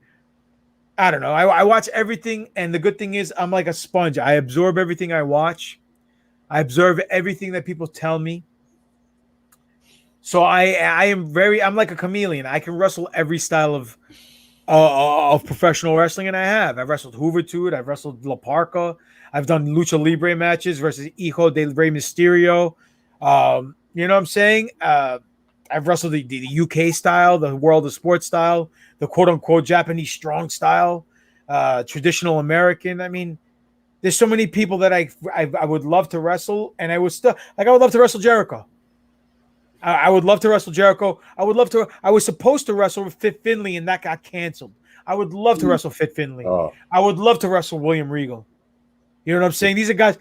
I don't know. I watch everything, and the good thing is I'm like a sponge. I absorb everything I watch. I observe everything that people tell me. So I'm like a chameleon. I can wrestle every style of professional wrestling, and I've wrestled Hoovertude, I've wrestled La Parca, I've done lucha libre matches versus Hijo de Rey Mysterio. You know what I'm saying? I've wrestled the UK style, the world of sports style, the quote unquote Japanese strong style, traditional American. I mean, there's so many people that I would love to wrestle, and I would love to wrestle Jericho. I would love to wrestle Jericho. I was supposed to wrestle with Fit Finley, and that got canceled. I would love to wrestle Fit Finley. Oh. I would love to wrestle William Regal. You know what I'm saying? These are guys,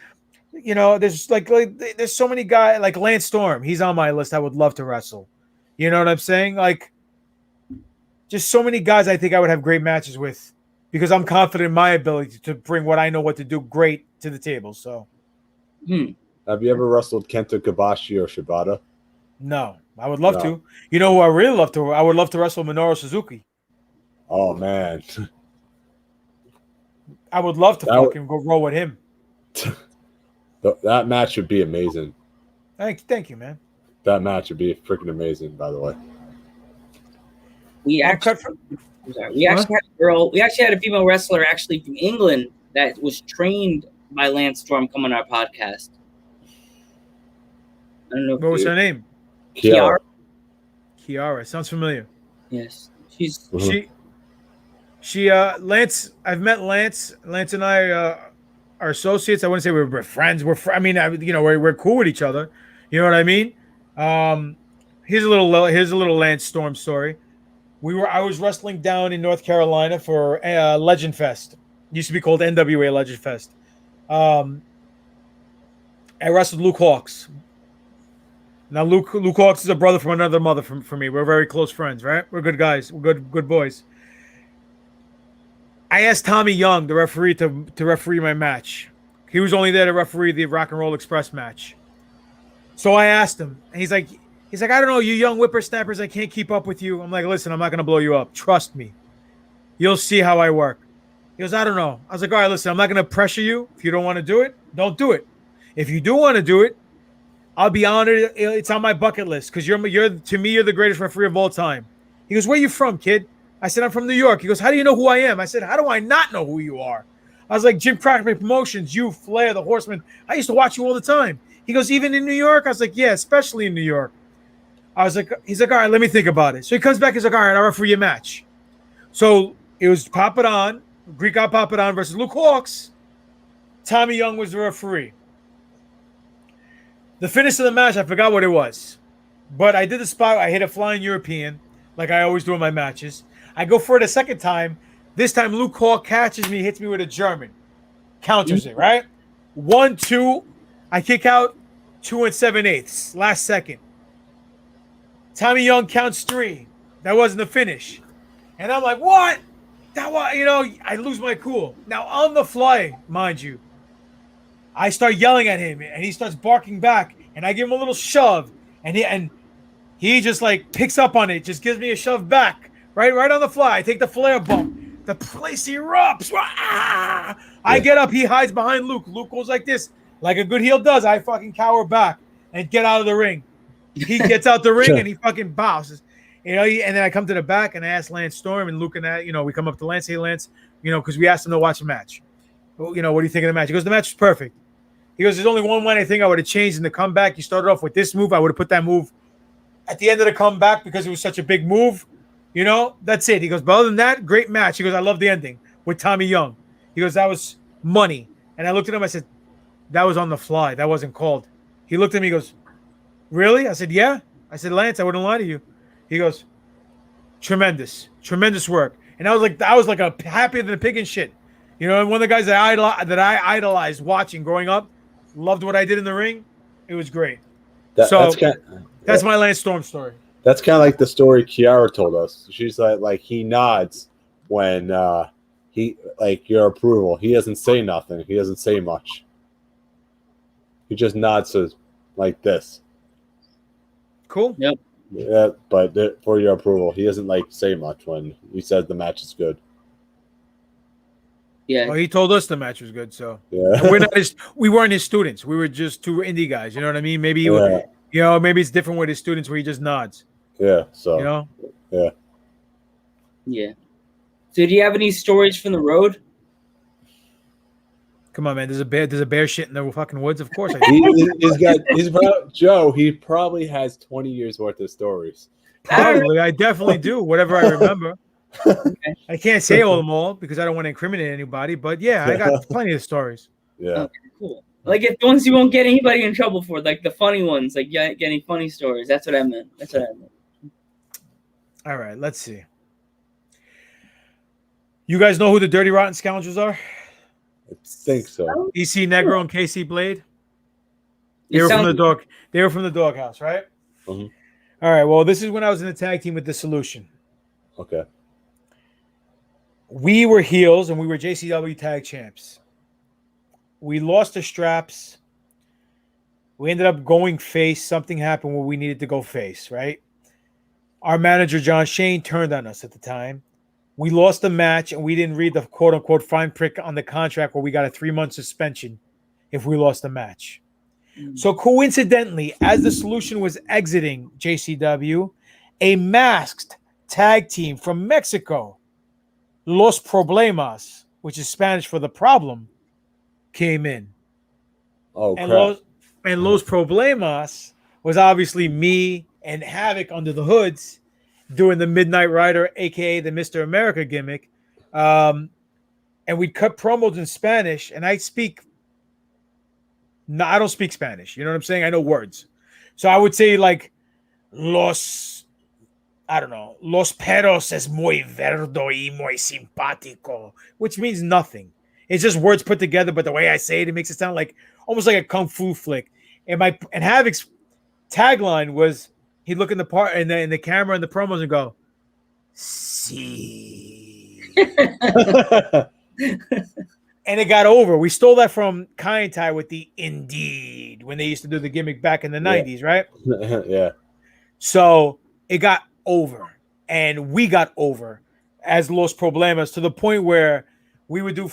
you know, there's like there's so many guys, like Lance Storm. He's on my list. I would love to wrestle. You know what I'm saying? Like, just so many guys I think I would have great matches with, because I'm confident in my ability to bring what I know what to do great to the table. So, have you ever wrestled Kenta Kobashi or Shibata? No, I would love to. You know who I really love to? I would love to wrestle Minoru Suzuki. Oh man, I would love to fucking go roll with him. That match would be amazing. Thank you, man. That match would be freaking amazing. By the way, we actually had a female wrestler actually from England that was trained by Lance Storm come on our podcast. I don't know. What was her name? Kiara. Sounds familiar. Yes. She Lance, I've met Lance. Lance and I are associates. I wouldn't say we're friends. We're cool with each other. You know what I mean? Here's a little Lance Storm story. I was wrestling down in North Carolina for Legend Fest. It used to be called NWA Legend Fest. I wrestled Luke Hawks. Now, Luke Hawks is a brother from another mother for me. We're very close friends, right? We're good guys. We're good boys. I asked Tommy Young, the referee, to referee my match. He was only there to referee the Rock and Roll Express match. So I asked him, and he's like, I don't know, you young whippersnappers, I can't keep up with you. I'm like, listen, I'm not going to blow you up. Trust me. You'll see how I work. He goes, I don't know. I was like, all right, listen, I'm not going to pressure you. If you don't want to do it, don't do it. If you do want to do it, I'll be honored. It's on my bucket list, because you're to me, you're the greatest referee of all time. He goes, where you from, kid? I said, I'm from New York. He goes, how do you know who I am? I said, how do I not know who you are? I was like, Jim Crockett Promotions, you, Flair, the Horseman. I used to watch you all the time. He goes, even in New York? I was like, yeah, especially in New York. He's like, all right, let me think about it. So he comes back, he's like, all right, I'll referee your match. So it was Papadon, Greek God Papadon versus Luke Hawks. Tommy Young was the referee. The finish of the match, I forgot what it was. But I did the spot. I hit a flying European, like I always do in my matches. I go for it a second time. This time, Luke Hawk catches me, hits me with a German. Counters it, right? 1, 2. I kick out 2 7/8. Last second. Tommy Young counts 3. That wasn't the finish. And I'm like, what? That was, I lose my cool. Now, on the fly, mind you, I start yelling at him, and he starts barking back, and I give him a little shove, and he just like picks up on it, just gives me a shove back, right on the fly. I take the flare bump. The place erupts. I get up. He hides behind Luke. Luke goes like this, like a good heel does. I fucking cower back and get out of the ring. He gets out the ring and he fucking bounces. And then I come to the back and I ask Lance Storm and Luke and I, we come up to Lance. Hey, Lance, because we asked him to watch the match. Well, what do you think of the match? He goes, the match is perfect. He goes, there's only one I think I would have changed in the comeback. You started off with this move. I would have put that move at the end of the comeback because it was such a big move. That's it. He goes, but other than that, great match. He goes, I love the ending with Tommy Young. He goes, that was money. And I looked at him. I said, that was on the fly. That wasn't called. He looked at me. He goes, really? I said, yeah. I said, Lance, I wouldn't lie to you. He goes, tremendous work. And I was like a happier than a pig in shit. One of the guys that I idolized watching growing up, loved what I did in the ring. It was great. That's my Lance Storm story. That's kind of like the story Kiara told us. She's like he nods when your approval. He doesn't say nothing. He doesn't say much. He just nods like this. Cool. Yep. Yeah, but for your approval, he doesn't say much when he says the match is good. Yeah. Well, he told us the match was good, so Yeah. and we weren't his students. We were just two indie guys. You know what I mean? Maybe maybe it's different with his students where he just nods. Yeah. So. You know. Yeah. Yeah. So, do you have any stories from the road? Come on, man. There's a bear shit in the fucking woods. Of course I do. Joe. He probably has 20 years worth of stories. Probably. I definitely do. Whatever I remember. I can't say all them all because I don't want to incriminate anybody. But yeah, I got plenty of stories. Yeah. Okay, cool. Like the ones you won't get anybody in trouble for, like the funny ones, like getting funny stories. That's what I meant. All right. Let's see. You guys know who the Dirty Rotten Scoundrels are? I think so. EC Negro and KC Blade. They were from the dog. They were from the doghouse, right? Mm-hmm. All right. Well, this is when I was in the tag team with The Solution. Okay. We were heels and we were JCW tag champs. We lost the straps. We ended up going face. Something happened where we needed to go face, right? Our manager, John Shane, turned on us at the time. We lost the match and we didn't read the quote-unquote fine print on the contract where we got a 3-month suspension if we lost the match. So coincidentally, as The Solution was exiting JCW, a masked tag team from Mexico, Los Problemas, which is Spanish for the problem, came in. Oh, and crap. Los Problemas was obviously me and Havoc under the hoods doing the Midnight Rider, a.k.a. the Mr. America gimmick. And we'd cut promos in Spanish, and I don't speak Spanish. You know what I'm saying? I know words. So I would say Los perros es muy verdo y muy simpático, which means nothing. It's just words put together, but the way I say it, it makes it sound almost like a kung fu flick. And Havoc's tagline was he'd look in the camera and the promos and go, "See." And it got over. We stole that from Kai and Tai with the Indeed when they used to do the gimmick back in the 90s, right? Yeah. So it got over, and we got over as Los Problemas to the point where we would do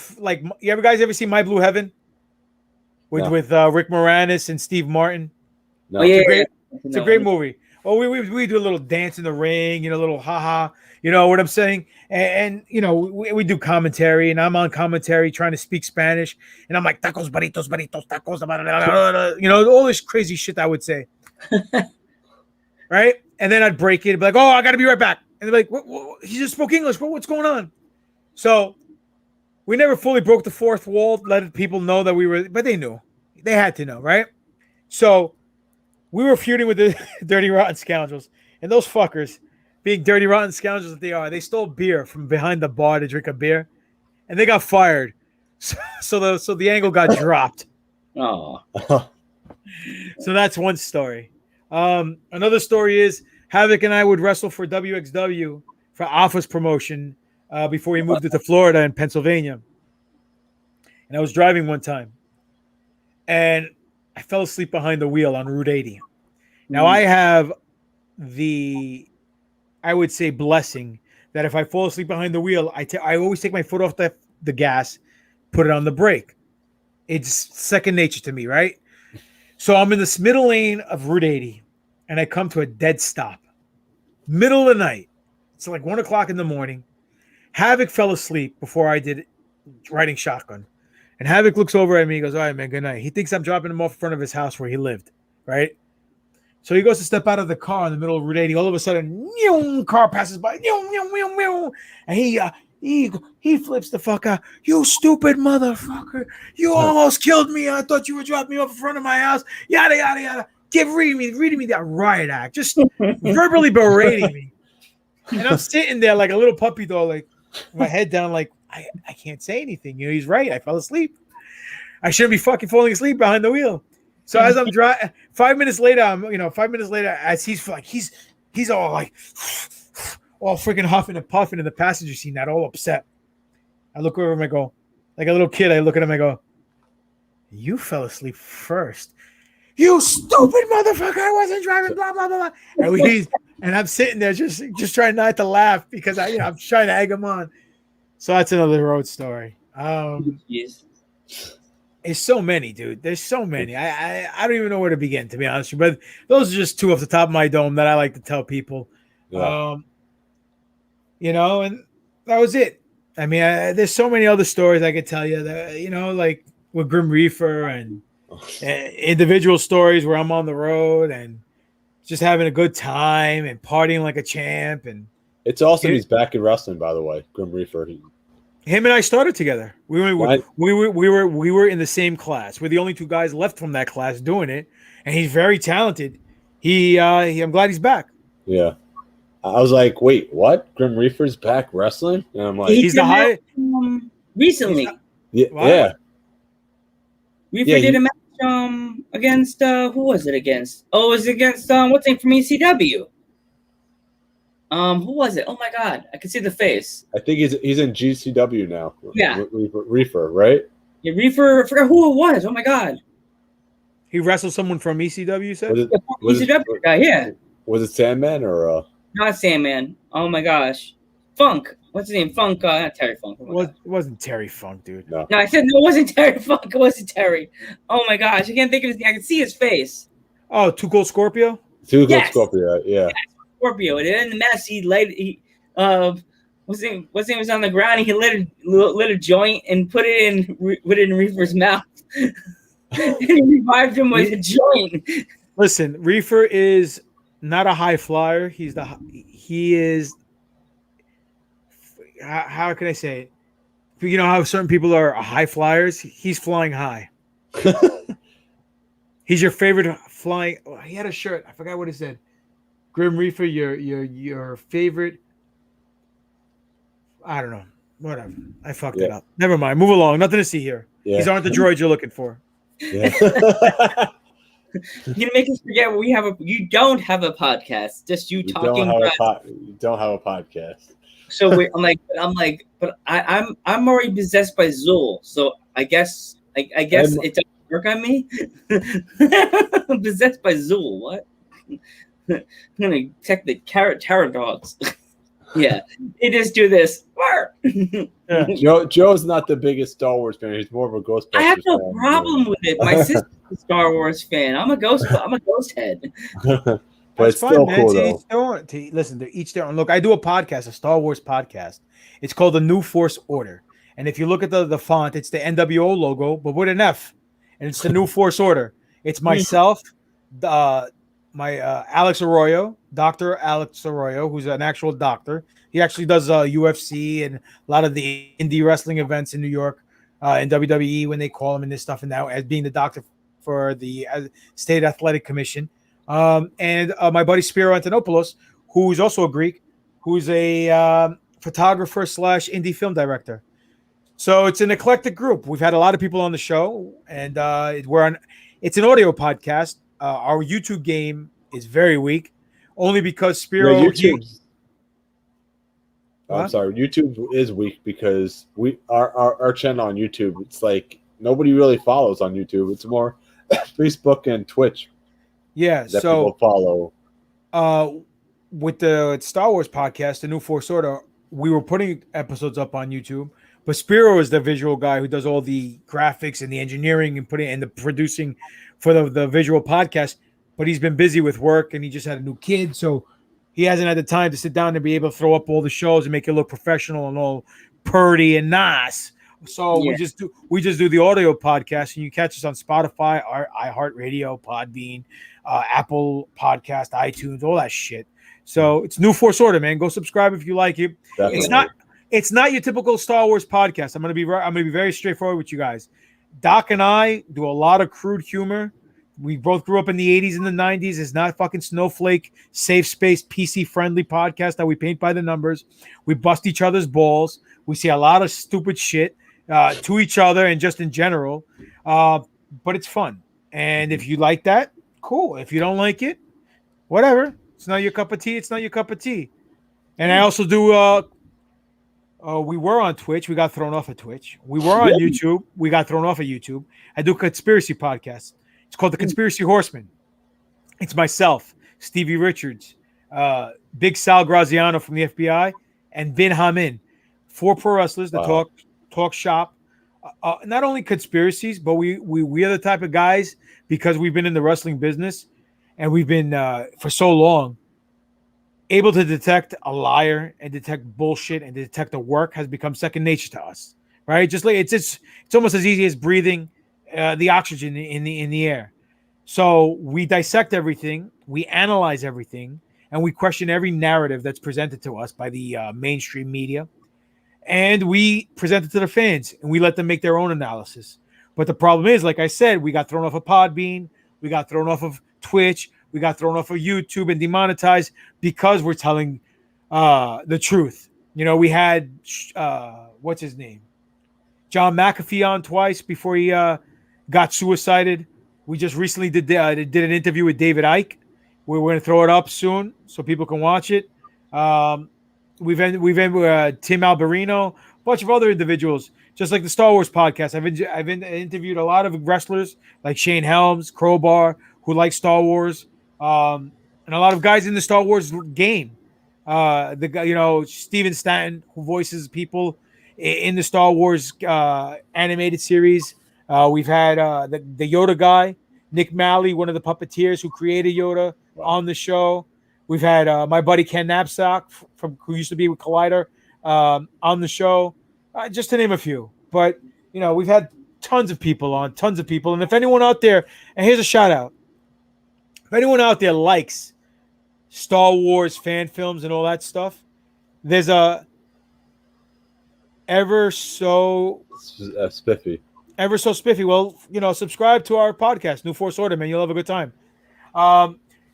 you guys ever see My Blue Heaven with Rick Moranis and Steve Martin? No. Oh, yeah, it's a great movie. Well, we do a little dance in the ring, a little haha, you know what I'm saying? And we do commentary, and I'm on commentary trying to speak Spanish, and I'm like, tacos, burritos, tacos, all this crazy shit I would say. Right? And then I'd break it and be like, oh, I got to be right back. And they're like, what? He just spoke English. What's going on? So we never fully broke the fourth wall, let people know that we were, but they knew. They had to know, right? So we were feuding with the Dirty Rotten Scoundrels, and those fuckers, being Dirty Rotten Scoundrels that they are, they stole beer from behind the bar to drink a beer, and they got fired. So the angle got dropped. Oh. So that's one story. Another story is Havoc and I would wrestle for WXW for Alpha's promotion before we moved it to Florida and Pennsylvania. And I was driving one time, and I fell asleep behind the wheel on Route 80. Now I have I would say blessing that if I fall asleep behind the wheel, I always take my foot off the gas, put it on the brake. It's second nature to me, right? So I'm in this middle lane of Route 80, and I come to a dead stop. Middle of the night. It's like 1 o'clock in the morning. Havoc fell asleep before I did riding shotgun. And Havoc looks over at me and goes, all right, man, good night. He thinks I'm dropping him off in front of his house where he lived, right? So he goes to step out of the car in the middle of Route 80. All of a sudden, car passes by. And he flips the fuck out. You stupid motherfucker. You almost killed me. I thought you were dropping me off in front of my house. Yada, yada, yada. Reading me that riot act. Just verbally berating me. And I'm sitting there like a little puppy dog, like my head down, like, I can't say anything. He's right. I fell asleep. I shouldn't be fucking falling asleep behind the wheel. So as I'm driving, 5 minutes later, as he's all like, all freaking huffing and puffing in the passenger seat, not all upset. I look over him. I go, like a little kid. I look at him. I go, "You fell asleep first. You stupid motherfucker! I wasn't driving." Blah blah blah. And I'm sitting there just trying not to laugh because I'm trying to egg him on. So that's another road story. Jeez. There's so many, dude. There's so many. I don't even know where to begin, to be honest with you. But those are just two off the top of my dome that I like to tell people. Yeah. And that was it. I mean, there's so many other stories I could tell you that, like with Grim Reefer and individual stories where I'm on the road and just having a good time and partying like a champ. And It's awesome he's back in wrestling, by the way. Grim Reefer. him and I started together. We were in the same class. We're the only two guys left from that class doing it, and he's very talented. I'm glad he's back. Yeah. I was like, wait, what? Grim Reaper's back wrestling? And I'm like, He's the high recently. yeah. Reaper did a match against who was it against? Oh, it was against what's the name from ECW? Who was it? Oh my god, I can see the face. I think he's in GCW now. Yeah. Reefer, right? Yeah, Reefer. I forgot who it was. Oh my god. He wrestled someone from ECW, you said? ECW guy, yeah. Was it Sandman or Not Sandman. Oh my gosh. Funk. What's his name? Funk. Not Terry Funk. Oh it wasn't Terry Funk, dude. No, I said no, it wasn't Terry Funk. It wasn't Terry. Oh my gosh, I can't think of his name. I can see his face. Oh, Too Cold Scorpio? Too Cold Scorpio, yeah. Scorpio. And in the mess, what's his name was on the ground. He lit a joint and put it in Reefer's mouth. And he revived him with a joint. Listen, Reefer is not a high flyer. He is. How can I say it? You know how certain people are high flyers? He's flying high. He's your favorite flying. Oh, he had a shirt. I forgot what it said. Grim Reaper, your favorite. I don't know. Whatever. I fucked it up. Never mind. Move along. Nothing to see here. Yeah. These aren't the droids you're looking for. Yeah. You're gonna make us forget you don't have a podcast. Just you talking. You don't have a podcast. So I'm like, but I'm already possessed by Zool. So I guess it doesn't work on me. I'm possessed by Zool. What? I'm gonna check the terror dogs. Yeah, they just do this. Joe's not the biggest Star Wars fan. He's more of a Ghostbusters fan. I have no problem with it. My sister's a Star Wars fan. I'm a ghost head. But it's still cool, though. Listen, to each their own. Look, I do a podcast, a Star Wars podcast. It's called The New Force Order. And if you look at the font, it's the NWO logo, but with an F. And it's the New Force Order. It's myself, my Alex Arroyo, Dr. Alex Arroyo, who's an actual doctor. He actually does UFC and a lot of the indie wrestling events in New York and WWE when they call him and this stuff. And now as being the doctor for the State Athletic Commission. And my buddy Spiro Antonopoulos, who's also a Greek, who's a photographer / indie film director. So it's an eclectic group. We've had a lot of people on the show, and it's an audio podcast. Our YouTube game is very weak, only because Spiro. I'm sorry, YouTube is weak because our channel on YouTube. It's like nobody really follows on YouTube. It's more Facebook and Twitch. Yeah, that people follow. With the Star Wars podcast, the New Force Order, we were putting episodes up on YouTube. But Spiro is the visual guy who does all the graphics and the engineering and the producing for the visual podcast. But he's been busy with work and he just had a new kid. So he hasn't had the time to sit down and be able to throw up all the shows and make it look professional and all purdy and nice. So we just do the audio podcast, and you catch us on Spotify, iHeartRadio, Podbean, Apple Podcast, iTunes, all that shit. So it's New Force Order, man. Go subscribe if you like it. Definitely. It's not your typical Star Wars podcast. I'm gonna be very straightforward with you guys. Doc and I do a lot of crude humor. We both grew up in the 80s and the 90s. It's not fucking snowflake, safe space, PC friendly podcast that we paint by the numbers. We bust each other's balls. We see a lot of stupid shit to each other and just in general. But it's fun. And if you like that, cool. If you don't like it, whatever. It's not your cup of tea. It's not your cup of tea. And I also do We were on Twitch. We got thrown off of Twitch. We were on YouTube. We got thrown off of YouTube. I do a conspiracy podcast. It's called The Conspiracy Horseman. It's myself, Stevie Richards, Big Sal Graziano from the FBI, and Bin Hamin. 4 pro wrestlers that talk shop. Not only conspiracies, but we are the type of guys, because we've been in the wrestling business and we've been for so long, able to detect a liar and detect bullshit and detect the work has become second nature to us, right? Just like it's almost as easy as breathing the oxygen in the air. So we dissect everything, we analyze everything, and we question every narrative that's presented to us by the mainstream media, and we present it to the fans, and we let them make their own analysis. But the problem is, like I said, we got thrown off of Podbean, we got thrown off of Twitch, we got thrown off of YouTube and demonetized because we're telling the truth. We had what's his name, John McAfee on twice before he got suicided. We just recently did an interview with David Icke. We're going to throw it up soon so people can watch it. We've ended Tim Alberino, a bunch of other individuals, just like the Star Wars podcast. I've interviewed a lot of wrestlers like Shane Helms, Crowbar, who like Star Wars, and a lot of guys in the Star Wars game. The guy, Steven Stanton, who voices people in the Star Wars animated series. We've had the Yoda guy, Nick Malley, one of the puppeteers who created Yoda, on the show. We've had my buddy Ken Knapsack, who used to be with Collider, on the show, just to name a few. But, we've had tons of people on. And if anyone out there, and here's a shout out, if anyone out there likes Star Wars fan films and all that stuff, there's a ever so spiffy. Well, subscribe to our podcast, New Force Order, man. You'll have a good time.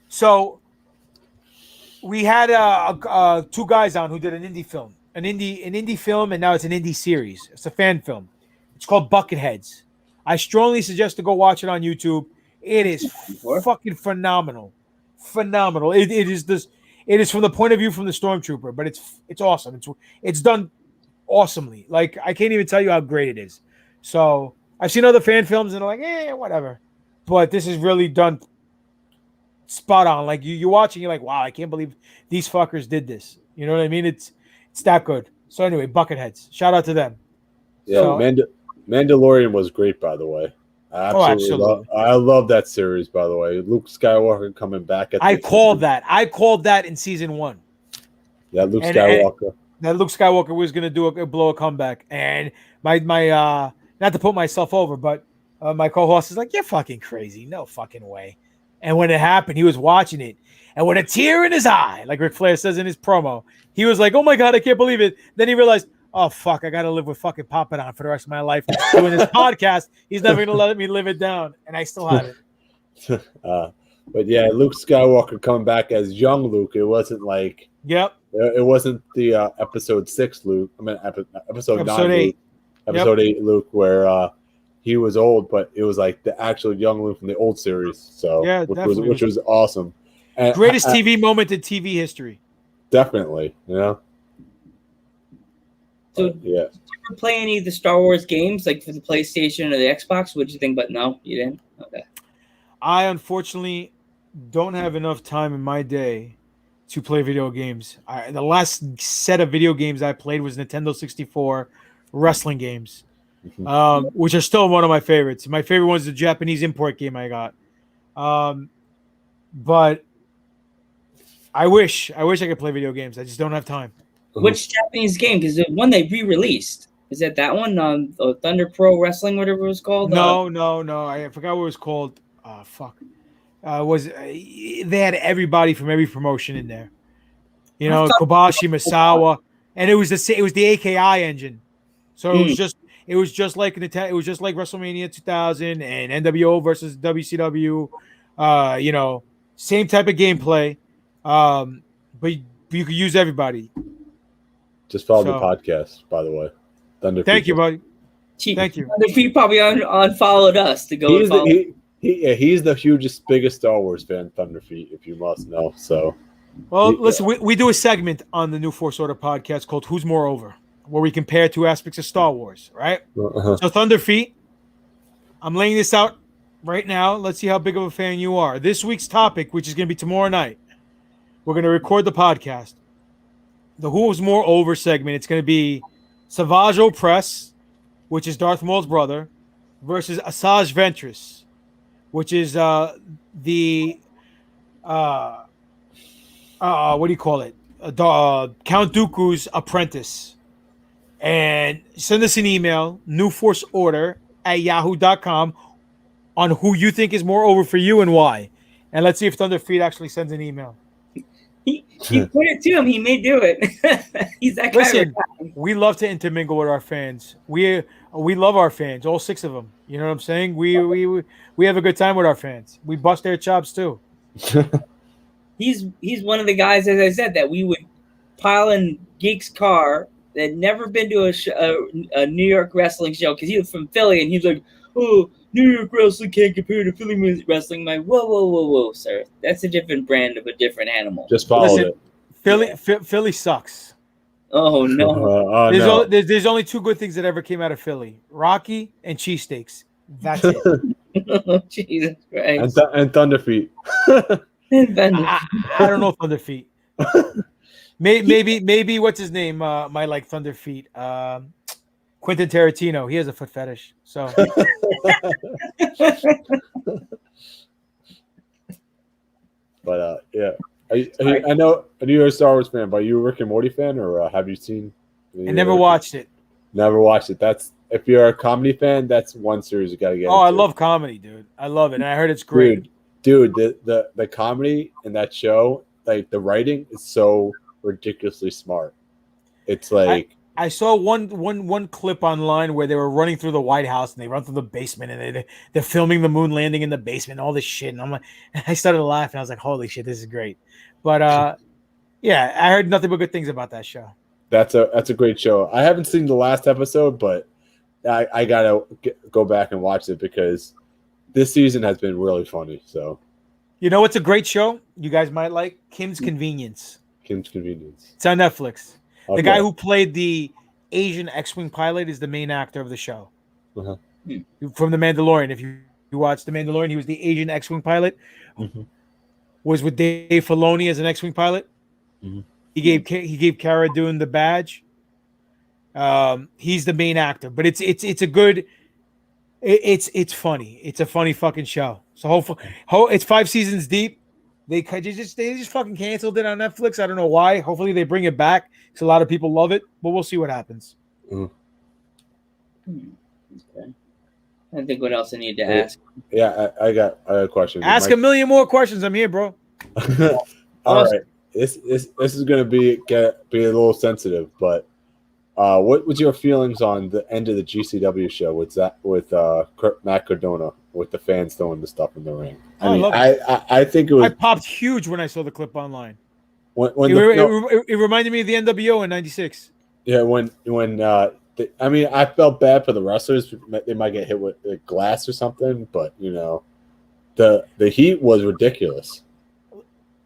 So we had 2 guys on who did an indie film, an indie film, and now it's an indie series. It's a fan film. It's called Bucketheads. I strongly suggest to go watch it on YouTube. It is fucking phenomenal. It is from the point of view from the Stormtrooper, but it's awesome. It's done awesomely. Like, I can't even tell you how great it is. So I've seen other fan films and I'm like, whatever. But this is really done spot on. Like you watch and you're like, wow, I can't believe these fuckers did this. You know what I mean? It's that good. So anyway, Bucketheads. Shout out to them. Yeah, Mandalorian was great, by the way. Absolutely. I love that series, by the way. Luke Skywalker coming back. I called that in season 1. Yeah, Luke Skywalker. That Luke Skywalker was going to blow a comeback. And my not to put myself over, but my co-host is like, you're fucking crazy. No fucking way. And when it happened, he was watching it. And with a tear in his eye, like Ric Flair says in his promo, he was like, oh my God, I can't believe it. Then he realized, oh, fuck, I got to live with fucking Papadon for the rest of my life doing this podcast. He's never going to let me live it down. And I still have it. But yeah, Luke Skywalker coming back as young Luke. It wasn't like, it wasn't the episode 6 Luke. I mean, episode 9 8. Episode 8 Luke, where he was old, but it was like the actual young Luke from the old series. So, yeah, which was awesome. And greatest TV moment in TV history. Definitely, So, did you ever play any of the Star Wars games, like for the PlayStation or the Xbox? What did you think? But no, you didn't? Okay. I unfortunately don't have enough time in my day to play video games. The last set of video games I played was Nintendo 64 wrestling games, which are still one of my favorites. My favorite one is the Japanese import game I got. But I wish I could play video games. I just don't have time. Which Japanese game? Because the one they re-released. Is that one? Thunder Pro Wrestling, whatever it was called? No. I forgot what it was called. Fuck. They had everybody from every promotion in there. Kobashi, Misawa, and it was the AKI engine. So it was just like WrestleMania 2000 and NWO versus WCW. Same type of gameplay. But you could use everybody. Just follow the podcast, by the way. Thank you, buddy. Thank you. He probably unfollowed us to go. He's the hugest, biggest Star Wars fan, Thunderfeet, if you must know. So, listen, we do a segment on the New Force Order podcast called "Who's More Over." where we compare two aspects of Star Wars, right? Uh-huh. So Thunder Feet, I'm laying this out right now. Let's see how big of a fan you are. This week's topic, which is going to be tomorrow night, we're going to record the podcast. The Who's More Over segment, it's going to be Savage Opress, which is Darth Maul's brother, versus Asajj Ventress, which is the what do you call it? Count Dooku's apprentice. And send us an email, newforceorder@yahoo.com, on who you think is more over for you and why. And let's see if Thunderfeet actually sends an email. You put it to him, he may do it. He's that guy. Listen, we love to intermingle with our fans. We love our fans, all 6 of them. You know what I'm saying? We have a good time with our fans. We bust their chops too. He's one of the guys, as I said, that we would pile in Geek's car that had never been to a New York wrestling show because he was from Philly, and he's like, "Oh, New York wrestling can't compare to Philly wrestling." I'm like, whoa, sir, that's a different brand of a different animal. Just follow it. Philly sucks. Oh no. There's only 2 good things that ever came out of Philly: Rocky and cheesesteaks. That's it. Jesus Christ. And Thunderfeet. I don't know Thunderfeet. Maybe what's his name? My like Thunderfeet. Quentin Tarantino. He has a foot fetish. So but yeah. I know you're a Star Wars fan, but are you a Rick and Morty fan, or have you seen? I never watched it. Never watched it. That's if you're a comedy fan, that's one series you gotta get. Oh, into. I love comedy, dude. I love it, and I heard it's great. Dude, the comedy in that show, like the writing is so ridiculously smart. It's like I saw one clip online where they were running through the White House and they run through the basement and they're filming the moon landing in the basement, all this shit, and I'm like, I started laughing. I was like, holy shit, this is great. But yeah, I heard nothing but good things about that show. That's a great show. I haven't seen the last episode, but I gotta go back and watch it because this season has been really funny. So, you know what's a great show you guys might like? Kim's Convenience. Kim's Convenience. It's on Netflix. Okay. The guy who played the Asian X-Wing pilot is the main actor of the show. Uh-huh. From The Mandalorian. If you watch The Mandalorian, he was the Asian X-Wing pilot. Mm-hmm. Was with Dave Filoni as an X-Wing pilot. Mm-hmm. He gave Cara Dune the badge. He's the main actor, but it's a good. It's funny. It's a funny fucking show. So hopefully, it's 5 seasons deep. They just fucking canceled it on Netflix. I don't know why. Hopefully they bring it back because a lot of people love it. But we'll see what happens. Mm-hmm. Okay. I think what else I need to ask. Yeah, I got a question. Ask a million more questions. I'm here, bro. All right. This is gonna be a little sensitive, but what was your feelings on the end of the GCW show with Matt Cardona with the fans throwing the stuff in the ring? I think it was. I popped huge when I saw the clip online. It reminded me of the NWO in '96. Yeah, I felt bad for the wrestlers. They might get hit with glass or something, but the heat was ridiculous.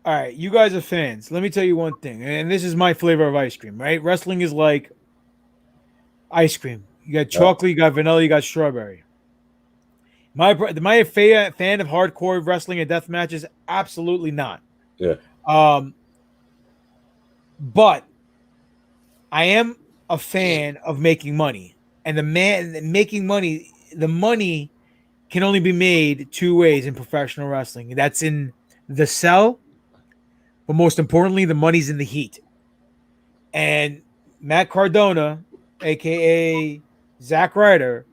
All right, you guys are fans. Let me tell you one thing, and this is my flavor of ice cream, right? Wrestling is like ice cream. You got chocolate, you got vanilla, you got strawberry. Am I a fan of hardcore wrestling and death matches? Absolutely not. Yeah. But I am a fan of making money, and the money can only be made 2 ways in professional wrestling. That's in the sell. But most importantly, the money's in the heat. And Matt Cardona, a.k.a. Zack Ryder,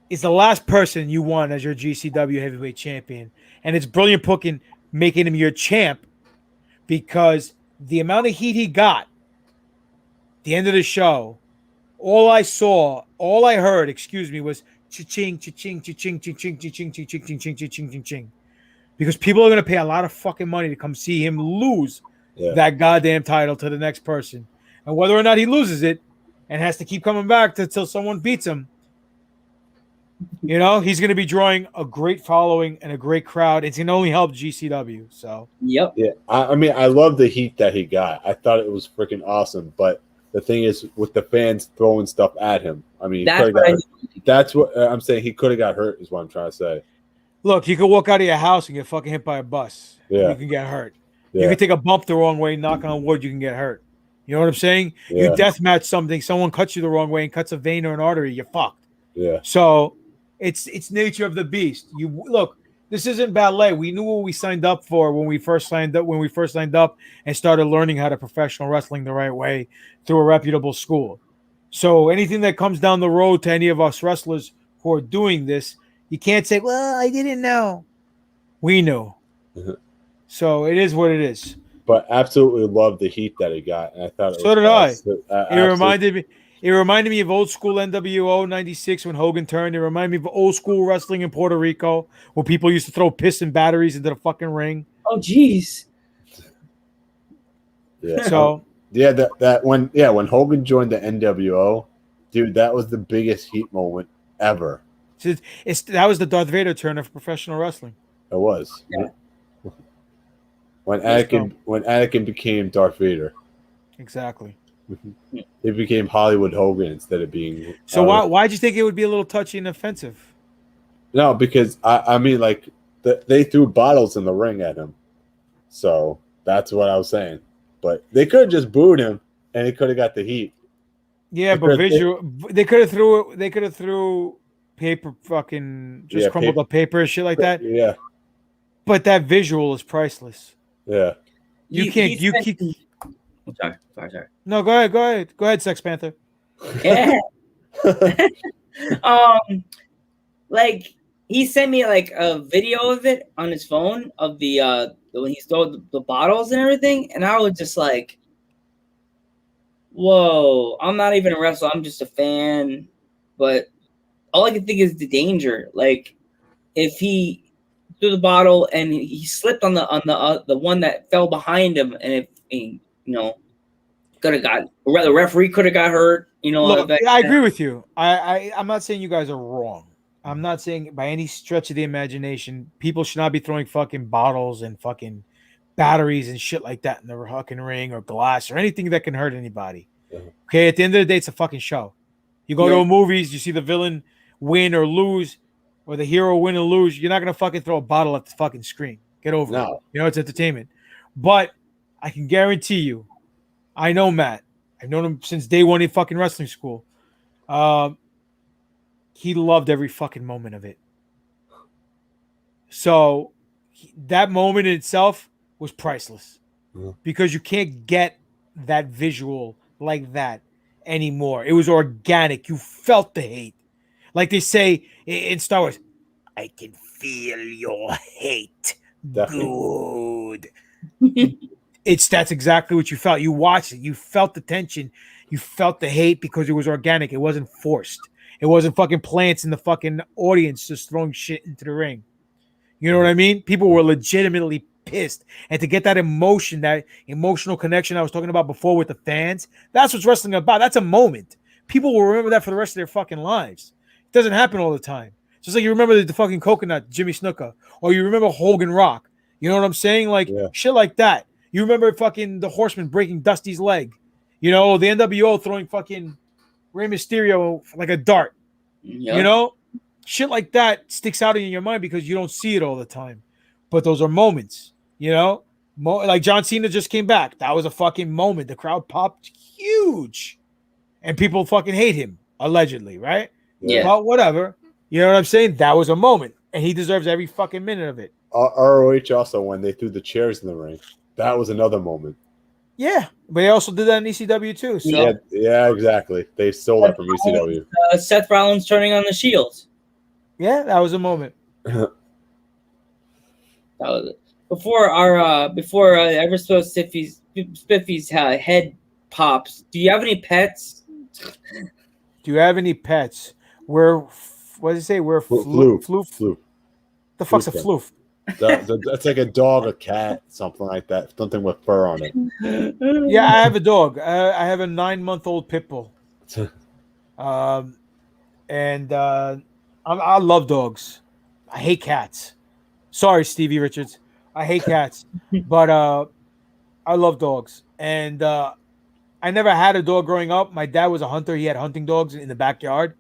is the last person you want as your GCW heavyweight champion. And it's brilliant making him your champ because the amount of heat he got at the end of the show, all I heard, was cha-ching, cha-ching, cha-ching, cha-ching, cha-ching, cha-ching, cha-ching, cha-ching, cha-ching. Because people are going to pay a lot of fucking money to come see him lose that goddamn title to the next person. And whether or not he loses it and has to keep coming back until someone beats him, he's going to be drawing a great following and a great crowd. It's going to only help GCW. So, yep. Yeah. I mean, I love the heat that he got. I thought it was freaking awesome. But The thing is, with the fans throwing stuff at him. I mean, that's what I'm saying. He could have got hurt. Is what I'm trying to say. Look, you could walk out of your house and get fucking hit by a bus. Yeah. You can get hurt. Yeah. You can take a bump the wrong way, knock on wood, you can get hurt. You know what I'm saying? Yeah. You death match something, someone cuts you the wrong way and cuts a vein or an artery, you're fucked. Yeah. So it's nature of the beast. You look, this isn't ballet. We knew what we signed up for when we first signed up and started learning how to professional wrestling the right way through a reputable school. So anything that comes down the road to any of us wrestlers who are doing this, you can't say, well, I didn't know. We knew. So it is what it is. But absolutely loved the heat that he got. And I thought it so did I. It It reminded me of old school NWO 96 when Hogan turned. It reminded me of old school wrestling in Puerto Rico where people used to throw piss and batteries into the fucking ring. Oh, jeez. Yeah. So when Hogan joined the NWO, dude, that was the biggest heat moment ever. That was the Darth Vader turn of professional wrestling. It was. Yeah. When Anakin became Darth Vader. Exactly. It became Hollywood Hogan instead of being. So why'd you think it would be a little touchy and offensive? No, because I mean, like they threw bottles in the ring at him, so that's what I was saying. But they could have just booed him, and he could have got the heat. Yeah, but they could have threw paper, fucking crumbled up paper and shit like that. Yeah. But that visual is priceless. Yeah. You can't. Sorry. No, go ahead, Sex Panther. Yeah. Like he sent me like a video of it on his phone of the when he stole the bottles and everything, and I was just like, "Whoa!" I'm not even a wrestler. I'm just a fan, but all I can think is the danger. Like if he threw the bottle and he slipped on the one that fell behind him, and if he, could have got the referee could have got hurt. Look, I agree with you. I'm not saying you guys are wrong. I'm not saying by any stretch of the imagination people should not be throwing fucking bottles and fucking batteries and shit like that in the fucking ring or glass or anything that can hurt anybody. Okay, at the end of the day, it's a fucking show. You go to a movies, you see the villain win or lose, or the hero win or lose. You're not gonna fucking throw a bottle at the fucking screen. Get over it. It's entertainment. But I can guarantee you, I know Matt. I've known him since day one in fucking wrestling school. He loved every fucking moment of it. So that moment in itself was priceless because you can't get that visual like that anymore. It was organic. You felt the hate. Like they say in Star Wars, I can feel your hate. Definitely. Good. That's exactly what you felt. You watched it. You felt the tension. You felt the hate because it was organic. It wasn't forced. It wasn't fucking plants in the fucking audience just throwing shit into the ring. You know what I mean? People were legitimately pissed. And to get that emotion, that emotional connection I was talking about before with the fans, that's what's wrestling about. That's a moment. People will remember that for the rest of their fucking lives. It doesn't happen all the time. Just like you remember the fucking coconut, Jimmy Snuka, or you remember Hogan Rock. You know what I'm saying? Like shit like that. You remember fucking the Horseman breaking Dusty's leg. The NWO throwing fucking Rey Mysterio like a dart. Yep. Shit like that sticks out in your mind because you don't see it all the time. But those are moments, like John Cena just came back. That was a fucking moment. The crowd popped huge. And people fucking hate him, allegedly, right? Yeah. But whatever. You know what I'm saying? That was a moment. And he deserves every fucking minute of it. ROH also, when they threw the chairs in the ring, that was another moment. Yeah, but they also did that in ECW too. So. Yeah, exactly. They stole that from ECW. Seth Rollins turning on the Shield. Yeah, that was a moment. That was it. Before ever so Spiffy's head pops. Do you have any pets? Do you have any pets? What does it say? We're floof. The fuck's a floof? That's like a dog, a cat, something like that. Something with fur on it. Yeah, I have a dog. I have a 9-month-old pit bull. And I love dogs. I hate cats. Sorry, Stevie Richards. I hate cats, but I love dogs. And I I never had a dog growing up. My dad was a hunter. He had hunting dogs in the backyard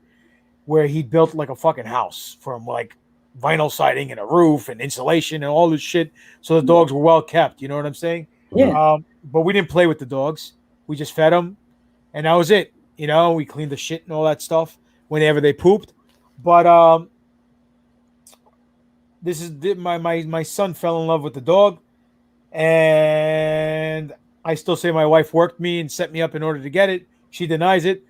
where he built like a fucking house from like vinyl siding and a roof and insulation and all this shit. So the dogs were well kept. You know what I'm saying? Yeah. But we didn't play with the dogs. We just fed them, and that was it. You know, we cleaned the shit and all that stuff whenever they pooped. But this is my son fell in love with the dog, and I still say my wife worked me and set me up in order to get it. She denies it,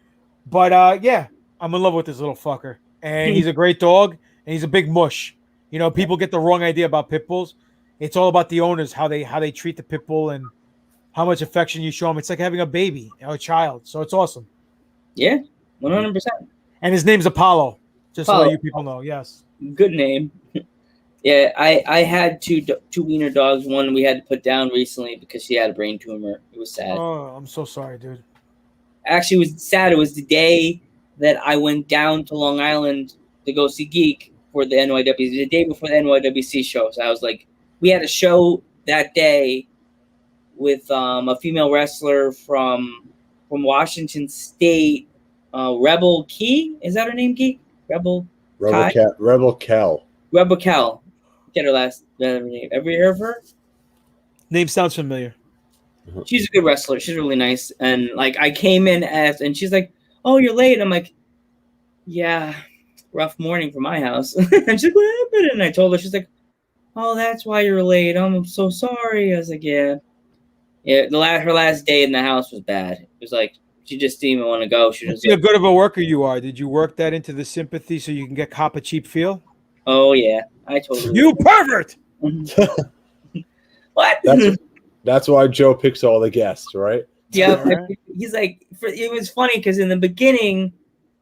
but yeah, I'm in love with this little fucker, and he's a great dog, and he's a big mush. You know, people get the wrong idea about pit bulls. It's all about the owners, how they treat the pit bull and how much affection you show them. It's like having a baby, a child. So it's awesome. Yeah, 100%. And his name's Apollo, just Apollo. so you people know. Yes. Good name. Yeah, I had two wiener dogs. One we had to put down recently because she had a brain tumor. It was sad. Oh, I'm so sorry, dude. Actually, it was sad. It was the day that I went down to Long Island to go see Geek for the NYWC. The day before the NYWC show. So I was like, we had a show that day with a female wrestler from Washington State, Rebel Key. Is that her name, Geek? Rebel Kel. Rebel Kel. Get her last name. Ever heard of her? Name sounds familiar. She's a good wrestler. She's really nice. And like I came in and she's like, "Oh, you're late." I'm like, "Yeah, rough morning for my house." And she's like, "What happened?" And I told her, she's like, "Oh, that's why you're late. I'm so sorry." I was like, "Yeah." Her last day in the house was bad. It was like she just didn't even want to go. She was See how good of a worker you are. Did you work that into the sympathy so you can get cop a cheap feel? Oh yeah, I totally. You pervert! What? That's why Joe picks all the guests, right? Yeah, he's like. It was funny because in the beginning,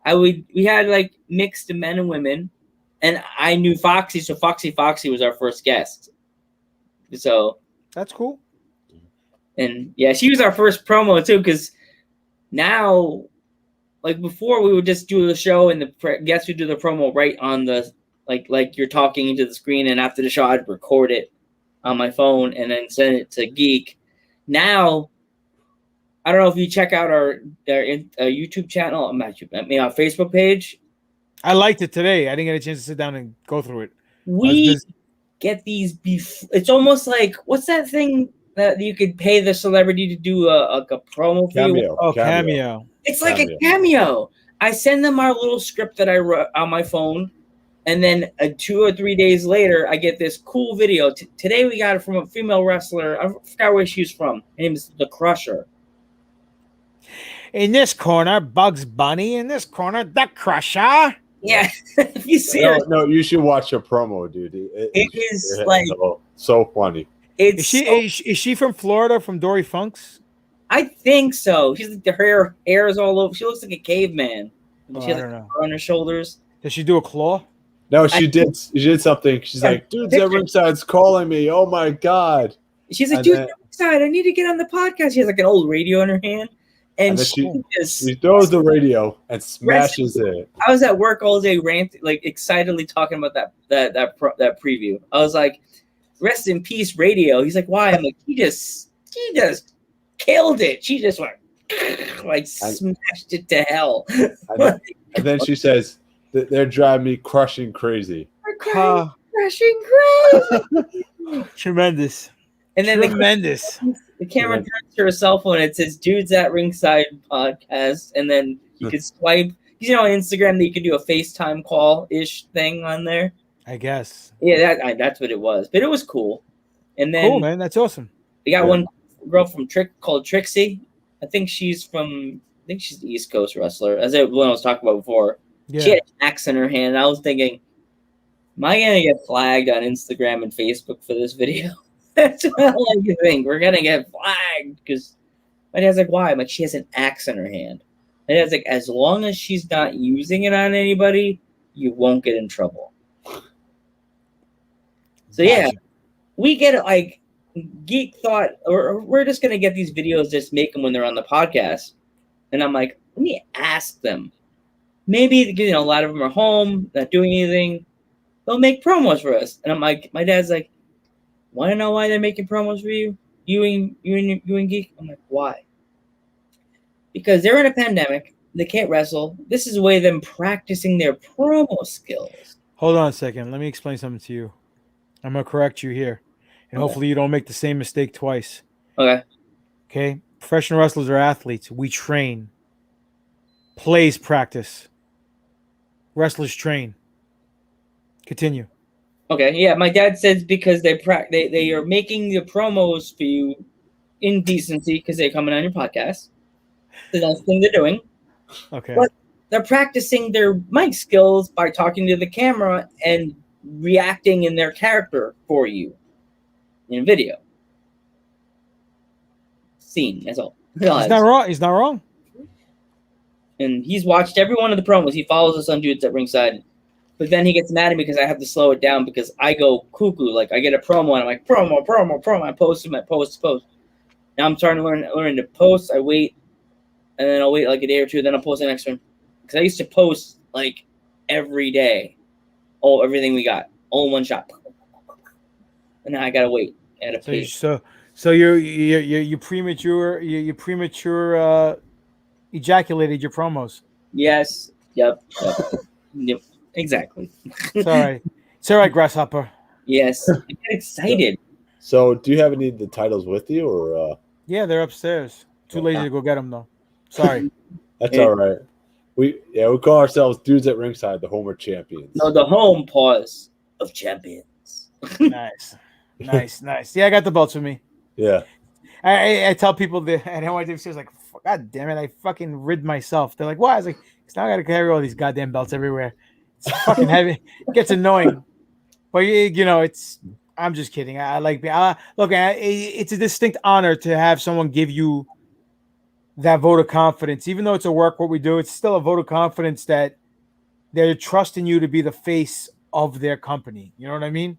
we had like mixed men and women, and I knew Foxy, so Foxy was our first guest. So that's cool. And yeah, she was our first promo too, because now, like before, we would just do the show and the guests would do the promo right on the like you're talking into the screen, and after the show, I'd record it on my phone and then send it to Geek. Now, I don't know if you check out our YouTube channel, our Facebook page. I liked it today. I didn't get a chance to sit down and go through it. We get these it's almost like, what's that thing that you could pay the celebrity to do a promo for you? Oh, cameo. It's like a cameo. I send them our little script that I wrote on my phone, and then 2 or 3 days later, I get this cool video. Today we got it from a female wrestler. I forgot where she's from. Her name is The Crusher. In this corner, Bugs Bunny. In this corner, The Crusher. Yeah, if you see her. No, you should watch a promo, dude. It's like so funny. Is she from Florida, from Dory Funk's? I think so. She's like, her hair is all over. She looks like a caveman. She has a on her shoulders. Does she do a claw? No, she did something. She's like, dude's at ringside's calling me. Oh my god. She's like, dude's at ringside. I need to get on the podcast. She has like an old radio in her hand. And she throws the radio and smashes it. I was at work all day, excitedly talking about that preview. I was like, "Rest in peace, radio." He's like, "Why?" I'm like, "She just killed it. She just went smashed it to hell." And then she says, "They're driving me crushing crazy." Crushing crazy. Tremendous. And then the camera turns to her cell phone. It says "Dudes at Ringside Podcast," and then you could swipe. You know, on Instagram that you could do a FaceTime call-ish thing on there. I guess. Yeah, that's what it was. But it was cool. And then cool, man. That's awesome. We got one girl from called Trixie. I think she's the East Coast wrestler, as the one I was talking about before. Yeah. She had an axe in her hand. I was thinking, am I gonna get flagged on Instagram and Facebook for this video? That's what I like to think. We're gonna get flagged because my dad's like, why? I'm like, she has an axe in her hand. My dad's like, as long as she's not using it on anybody, you won't get in trouble. So yeah, we get it. Like Geek thought, or we're just gonna get these videos, just make them when they're on the podcast. And I'm like, let me ask them. Maybe a lot of them are home, not doing anything. They'll make promos for us. And I'm like, my dad's like, want to know why they're making promos for you? You and Geek? I'm like, why? because they're in a pandemic. They can't wrestle. This is a way of them practicing their promo skills. Hold on a second. Let me explain something to you. I'm gonna correct you here, and Okay. hopefully you don't make the same mistake twice. Okay. Okay, professional wrestlers are athletes. We train. Plays practice. Wrestlers train. Continue. Okay. Yeah, my dad says because they are making the promos for you in decency because they're coming on your podcast. The nice thing they're doing. Okay. But they're practicing their mic skills by talking to the camera and reacting in their character for you in video. Scene, that's all. He's not wrong. He's not wrong. And he's watched every one of the promos. He follows us on Dudes at Ringside. But then he gets mad at me because I have to slow it down because I go cuckoo. Like, I get a promo and I'm like, promo. I post him, post. Now I'm starting to learn to post. I wait, and then I'll wait like a day or two, then I'll post the next one. Because I used to post, like, every day. Everything we got. All in one shot. And now I gotta wait. I gotta pay. So you premature ejaculated your promos. Yes. Yep. Yep. Exactly. It's all right. It's all right, Grasshopper. Yes. I get excited. So, do you have any of the titles with you, or? Yeah, they're upstairs. Too lazy to go get them though. Sorry. That's all right. We call ourselves Dudes at Ringside, the Homer Champions. No, the home pause of champions. Nice. Yeah, I got the belts with me. Yeah. I tell people that I know I did. Like, God damn it, I fucking rid myself. They're like, why? I was like, because now I got to carry all these goddamn belts everywhere. It's fucking heavy. It gets annoying. But you know, I'm just kidding. I like. Look, it's a distinct honor to have someone give you that vote of confidence, even though it's a work. What we do, it's still a vote of confidence that they're trusting you to be the face of their company. You know what I mean?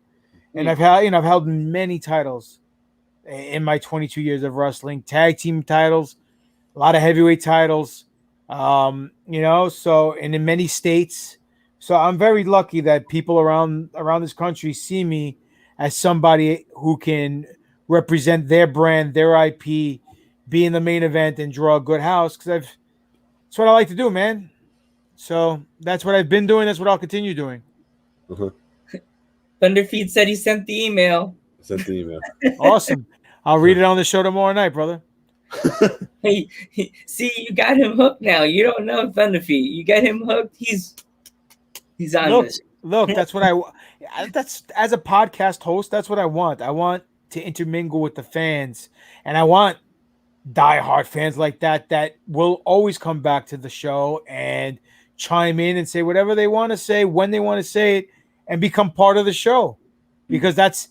And I've held many titles in my 22 years of wrestling, tag team titles, a lot of heavyweight titles, so, and in many states. So I'm very lucky that people around this country see me as somebody who can represent their brand, their IP, be in the main event and draw a good house. Because that's what I like to do, man. So that's what I've been doing. That's what I'll continue doing. Thunderfeet said he sent the email. Awesome. I'll read it on the show tomorrow night, brother. Hey, see, you got him hooked now. You don't know Thunderfeet. You got him hooked. He's on this. Look, that's as a podcast host, that's what I want. I want to intermingle with the fans, and I want diehard fans like that will always come back to the show and chime in and say whatever they want to say when they want to say it and become part of the show, because that's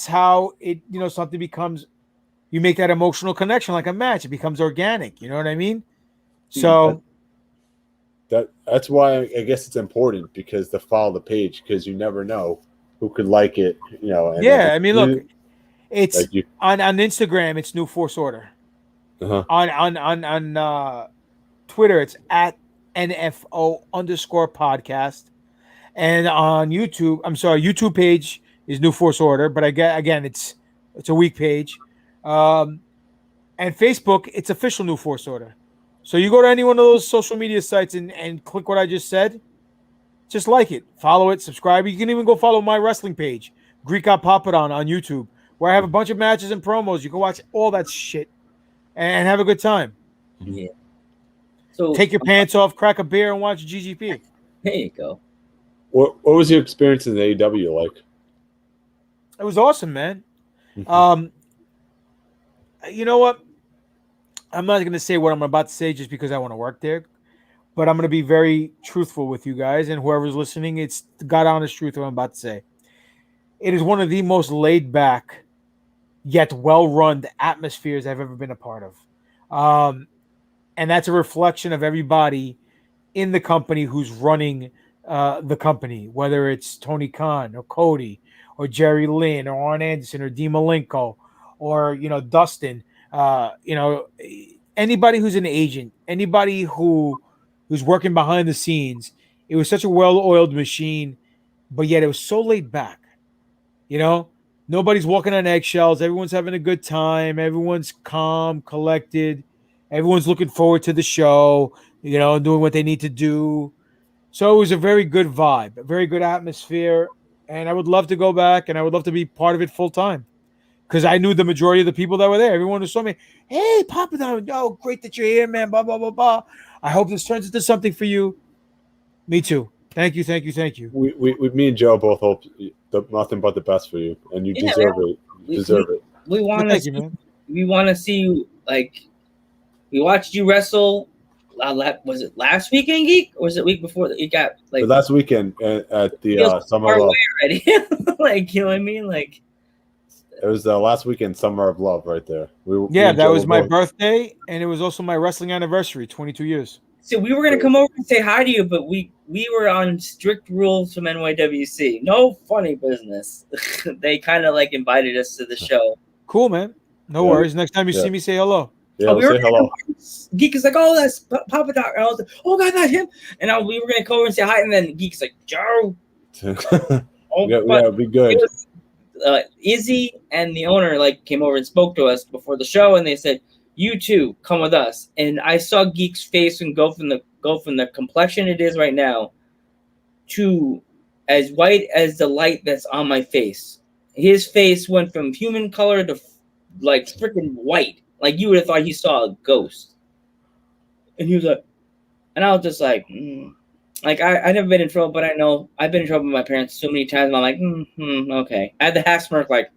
how it, something becomes, you make that emotional connection like a match. It becomes organic. You know what I mean? So that's why I guess it's important, because to follow the page, because you never know who could like it. And I mean, look, it's like on Instagram, it's New Force Order. On Twitter, it's at NFO_podcast. And on YouTube page is New Force Order, but again, it's a weak page. And Facebook, it's official New Force Order. So you go to any one of those social media sites and click what I just said. Just like it, follow it, subscribe. You can even go follow my wrestling page, Greek Papadon on YouTube, where I have a bunch of matches and promos. You can watch all that shit and have a good time. Yeah. So Oh. Take your pants off, crack a beer, and watch GGP. There you go. What was your experience in AEW like? It was awesome, man. You know what? I'm not going to say what I'm about to say just because I want to work there, but I'm going to be very truthful with you guys and whoever's listening. It's the God honest truth what I'm about to say. It is one of the most laid back yet well-run atmospheres I've ever been a part of. And that's a reflection of everybody in the company who's running the company, whether it's Tony Khan or Cody or Jerry Lynn or Arn Anderson or Dean Malenko or, Dustin, anybody who's an agent, anybody who's working behind the scenes. It was such a well-oiled machine, but yet it was so laid back. Nobody's walking on eggshells. Everyone's having a good time. Everyone's calm, collected. Everyone's looking forward to the show, doing what they need to do. So it was a very good vibe, a very good atmosphere. And I would love to go back and I would love to be part of it full time. Because I knew the majority of the people that were there. Everyone who saw me, hey, Papadon, great that you're here, man, blah, blah, blah, blah. I hope this turns into something for you. Me too. Thank you, thank you, thank you. Me and Joe both hope nothing but the best for you, and you deserve it. You deserve it. We want Thank to. you, man. We want to see you. Like, we watched you wrestle. Was it last weekend, Geek, or was it week before that you got like The last weekend at the Summer of Love? Already. Like, you know what I mean? Like, it was the last weekend, Summer of Love, right there. That was my birthday, and it was also my wrestling anniversary, 22 years. So we were gonna come over and say hi to you, but we were on strict rules from NYWC. No funny business. They kind of like invited us to the show. Cool, man. No worries. Next time you see me, say hello. Yeah, we say hello. Geek is like, oh, that's Papadon. And I was like, oh, God, that's him. And we were going to come over and say hi. And then Geek's like, Joe. Be good. Izzy and the owner came over and spoke to us before the show. And they said, you too, come with us. And I saw Geek's face and go from the complexion it is right now to as white as the light that's on my face. His face went from human color to freaking white. Like, you would have thought he saw a ghost. And he was like, and I was just like, Like, I never been in trouble, but I know I've been in trouble with my parents so many times. I'm like, okay. I had the half smirk, like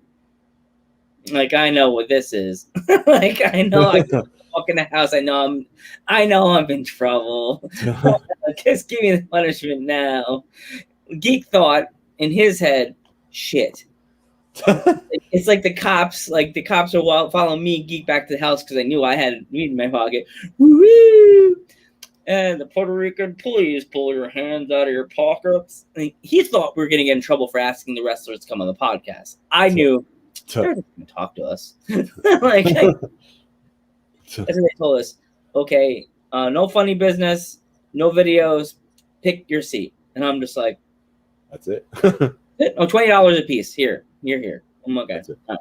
I know what this is. I know I walk in the house. I know I'm in trouble. Just give me the punishment now. Geek thought in his head, shit. It's like the cops are following me, Geek, back to the house because I knew I had weed in my pocket. Woo-hoo! And the Puerto Rican, please pull your hands out of your pockets. He thought we were going to get in trouble for asking the wrestlers to come on the podcast. I knew they're going to talk to us. That's what they told us. Okay, no funny business, no videos, pick your seat. And I'm just like, that's it. Oh, $20 a piece. Here. Oh my God. Right.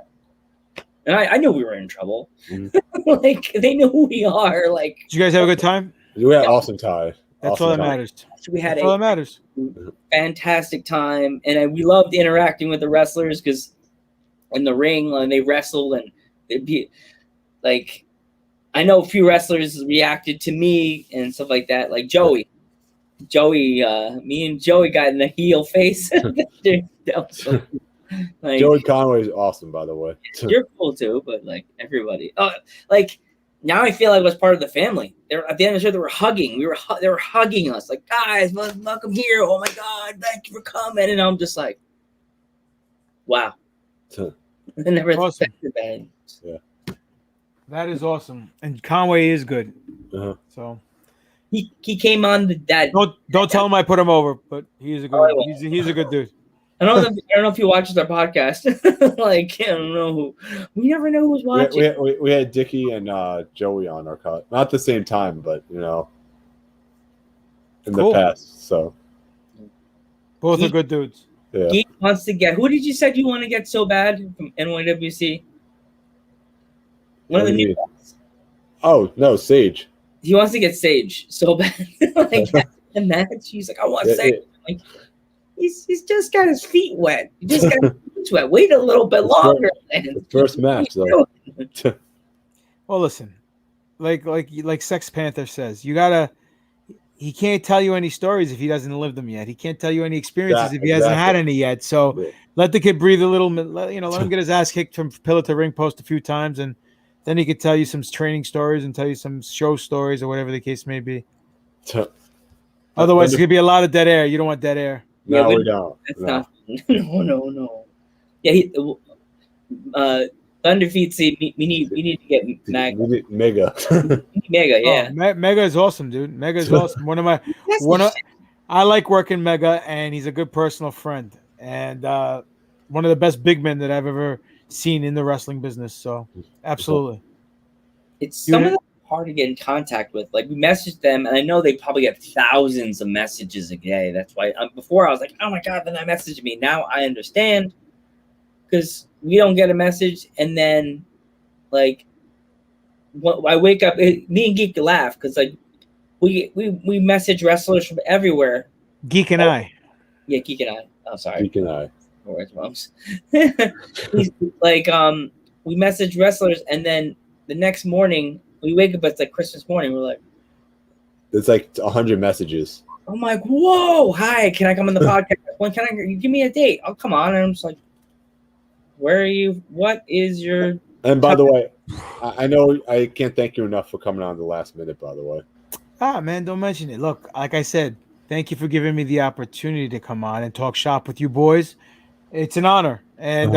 And I knew we were in trouble. Mm-hmm. They knew who we are. Did you guys have a good time? We had awesome time. That's all that matters. We had fantastic time, and we loved interacting with the wrestlers because in the ring when they wrestled, and it'd be like, I know a few wrestlers reacted to me and stuff like that, like Joey. Me and Joey got in the heel face. Joey Conway is awesome, by the way. You're cool too, but everybody. Now I feel like I was part of the family. They're at the end of the show. They were hugging. They were hugging us, like, guys, welcome here. Oh my God, thank you for coming. And I'm just like, wow. I never expected that. Yeah, that is awesome. And Conway is good. Uh-huh. So he came on that. Don't tell him I put him over, but he is a good. He's a good dude. I don't know if he watches our podcast. I don't know who. We never know who's watching. We had Dickie and Joey on our cut, not at the same time, but in the past. So both are good dudes. Yeah. Geek wants to get. Who did you said you want to get so bad from NYWC? One of the new guys. Oh no, Sage. He wants to get Sage so bad. The match. He's like, I want Sage. He's just got his feet wet. He just got his feet wet. Wait a little bit longer. First match, though. Well, listen, like Sex Panther says, you gotta. He can't tell you any stories if he doesn't live them yet. He can't tell you any experiences if he hasn't had any yet. So let the kid breathe a little. Let him get his ass kicked from pillar to ring post a few times, and then he could tell you some training stories and tell you some show stories or whatever the case may be. Otherwise, it's gonna be a lot of dead air. You don't want dead air. No, we don't. Not, no. Yeah, Thunder Feet. We need to get Mega. Mega, yeah. Oh, Mega is awesome, dude. Mega is awesome. I like working Mega, and he's a good personal friend, and one of the best big men that I've ever seen in the wrestling business. So, absolutely. It's some of them hard to get in contact with. We messaged them, and I know they probably get thousands of messages a day. That's why before I was like, oh my God, then I messaged me. Now I understand because we don't get a message, and then I wake up. Me and Geek laugh because like we message wrestlers from everywhere. Geek and I. Yeah, Geek and I. Oh, sorry. Geek and I. Where's mom's? Like we message wrestlers, and then the next morning we wake up. It's like Christmas morning. We're like, it's like 100 messages. I'm like, whoa, hi, can I come on the podcast? When can I? Give me a date. Oh, come on. And I'm just like, where are you? What is your? And by the way, I know I can't thank you enough for coming on the last minute. By the way. Man, don't mention it. Look, like I said, thank you for giving me the opportunity to come on and talk shop with you boys. It's an honor, and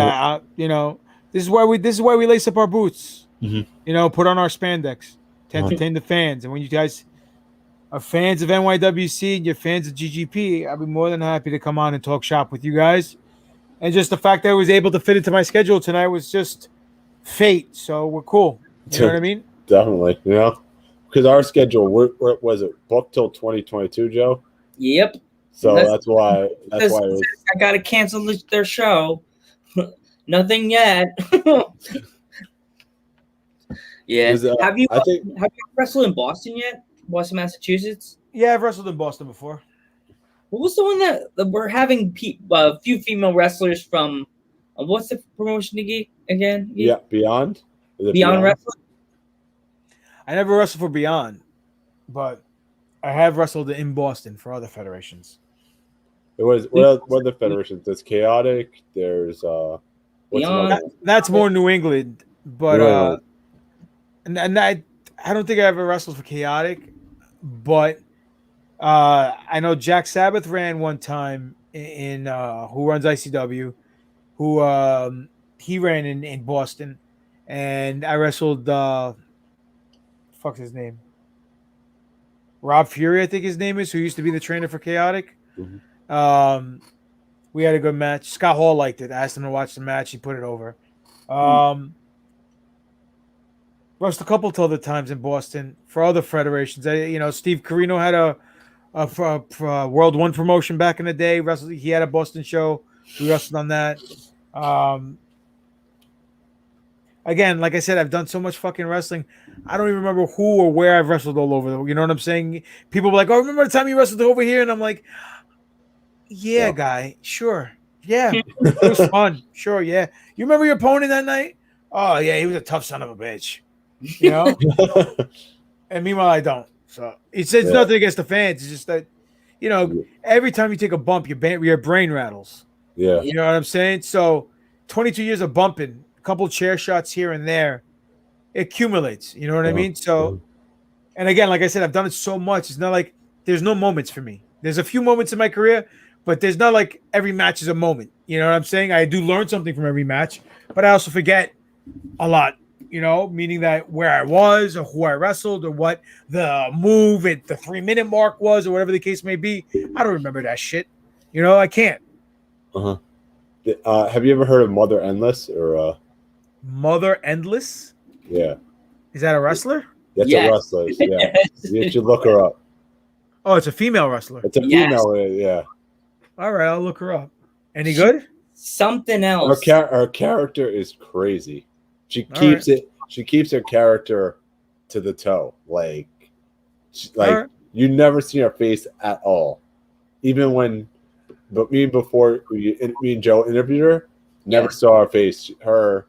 this is why we lace up our boots. Mm-hmm. Put on our spandex to entertain the fans. And when you guys are fans of NYWC and you're fans of GGP, I'll be more than happy to come on and talk shop with you guys. And just the fact that I was able to fit into my schedule tonight was just fate. So we're cool. You know what I mean? Definitely. Because our schedule, what was it, booked till 2022, Joe? Yep. So that's why. That's why I gotta cancel their show. Nothing yet. Yeah. Have you wrestled in Boston yet? Boston, Massachusetts? Yeah, I've wrestled in Boston before. What was the one that we're having a few female wrestlers from? What's the promotion again? Yeah, Beyond. Beyond Wrestling. I never wrestled for Beyond, but I have wrestled in Boston for other federations. It was what other federations? There's Chaotic. There's that's more New England, but and I don't think I ever wrestled for Chaotic, but I know Jack Sabbath ran one time in who runs ICW, who he ran in Boston, and I wrestled fuck's his name, Rob Fury, I think his name is, who used to be the trainer for Chaotic. Mm-hmm. We had a good match. Scott Hall liked it. I asked him to watch the match. He put it over. Wrestled a couple of other times in Boston for other federations. Steve Carino had a World One promotion back in the day. He had a Boston show. We wrestled on that. Again, like I said, I've done so much fucking wrestling. I don't even remember who or where I've wrestled all over. You know what I'm saying? People were like, "Oh, remember the time you wrestled over here?" And I'm like, "Yeah, guy, sure, yeah, it was fun, sure, yeah. You remember your opponent that night? Oh yeah, he was a tough son of a bitch, you know." And meanwhile, I don't. So it's nothing against the fans. It's just that, every time you take a bump, your brain rattles. Yeah, you know what I'm saying. So 22 years of bumping. Couple chair shots here and there, it accumulates. You know what I mean? So, and again, like I said, I've done it so much. It's not like there's no moments for me. There's a few moments in my career, but there's not like every match is a moment. You know what I'm saying? I do learn something from every match, but I also forget a lot. Meaning that where I was or who I wrestled or what the move at the 3-minute mark was or whatever the case may be. I don't remember that shit. I can't. Have you ever heard of Mother Endless or? Mother Endless? Yeah. Is that a wrestler? That's a wrestler. Yeah. You should look her up. Oh, it's a female wrestler. It's a female, yeah. All right, I'll look her up. Any good? Something else. Her character is crazy. She keeps it. She keeps her character to the toe. Like you never see her face at all. Even before me and Joe interviewed her, never saw her face.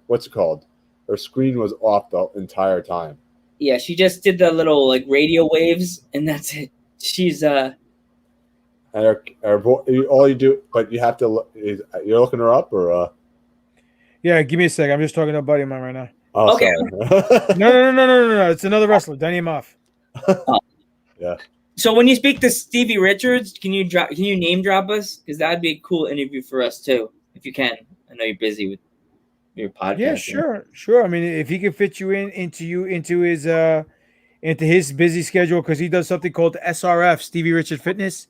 What's it called? Her screen was off the entire time. Yeah, she just did the little radio waves, and that's it. She's And all you do, but you have to. You're looking her up, or? Yeah, give me a sec. I'm just talking to a buddy of mine right now. Oh, okay. Sorry. No. It's another wrestler. Don't name off. Yeah. So when you speak to Stevie Richards, can you name drop us? Because that'd be a cool interview for us too, if you can. I know you're busy with your podcast. Yeah, sure. I mean, if he can fit you into his busy schedule, because he does something called SRF, Stevie Richard Fitness,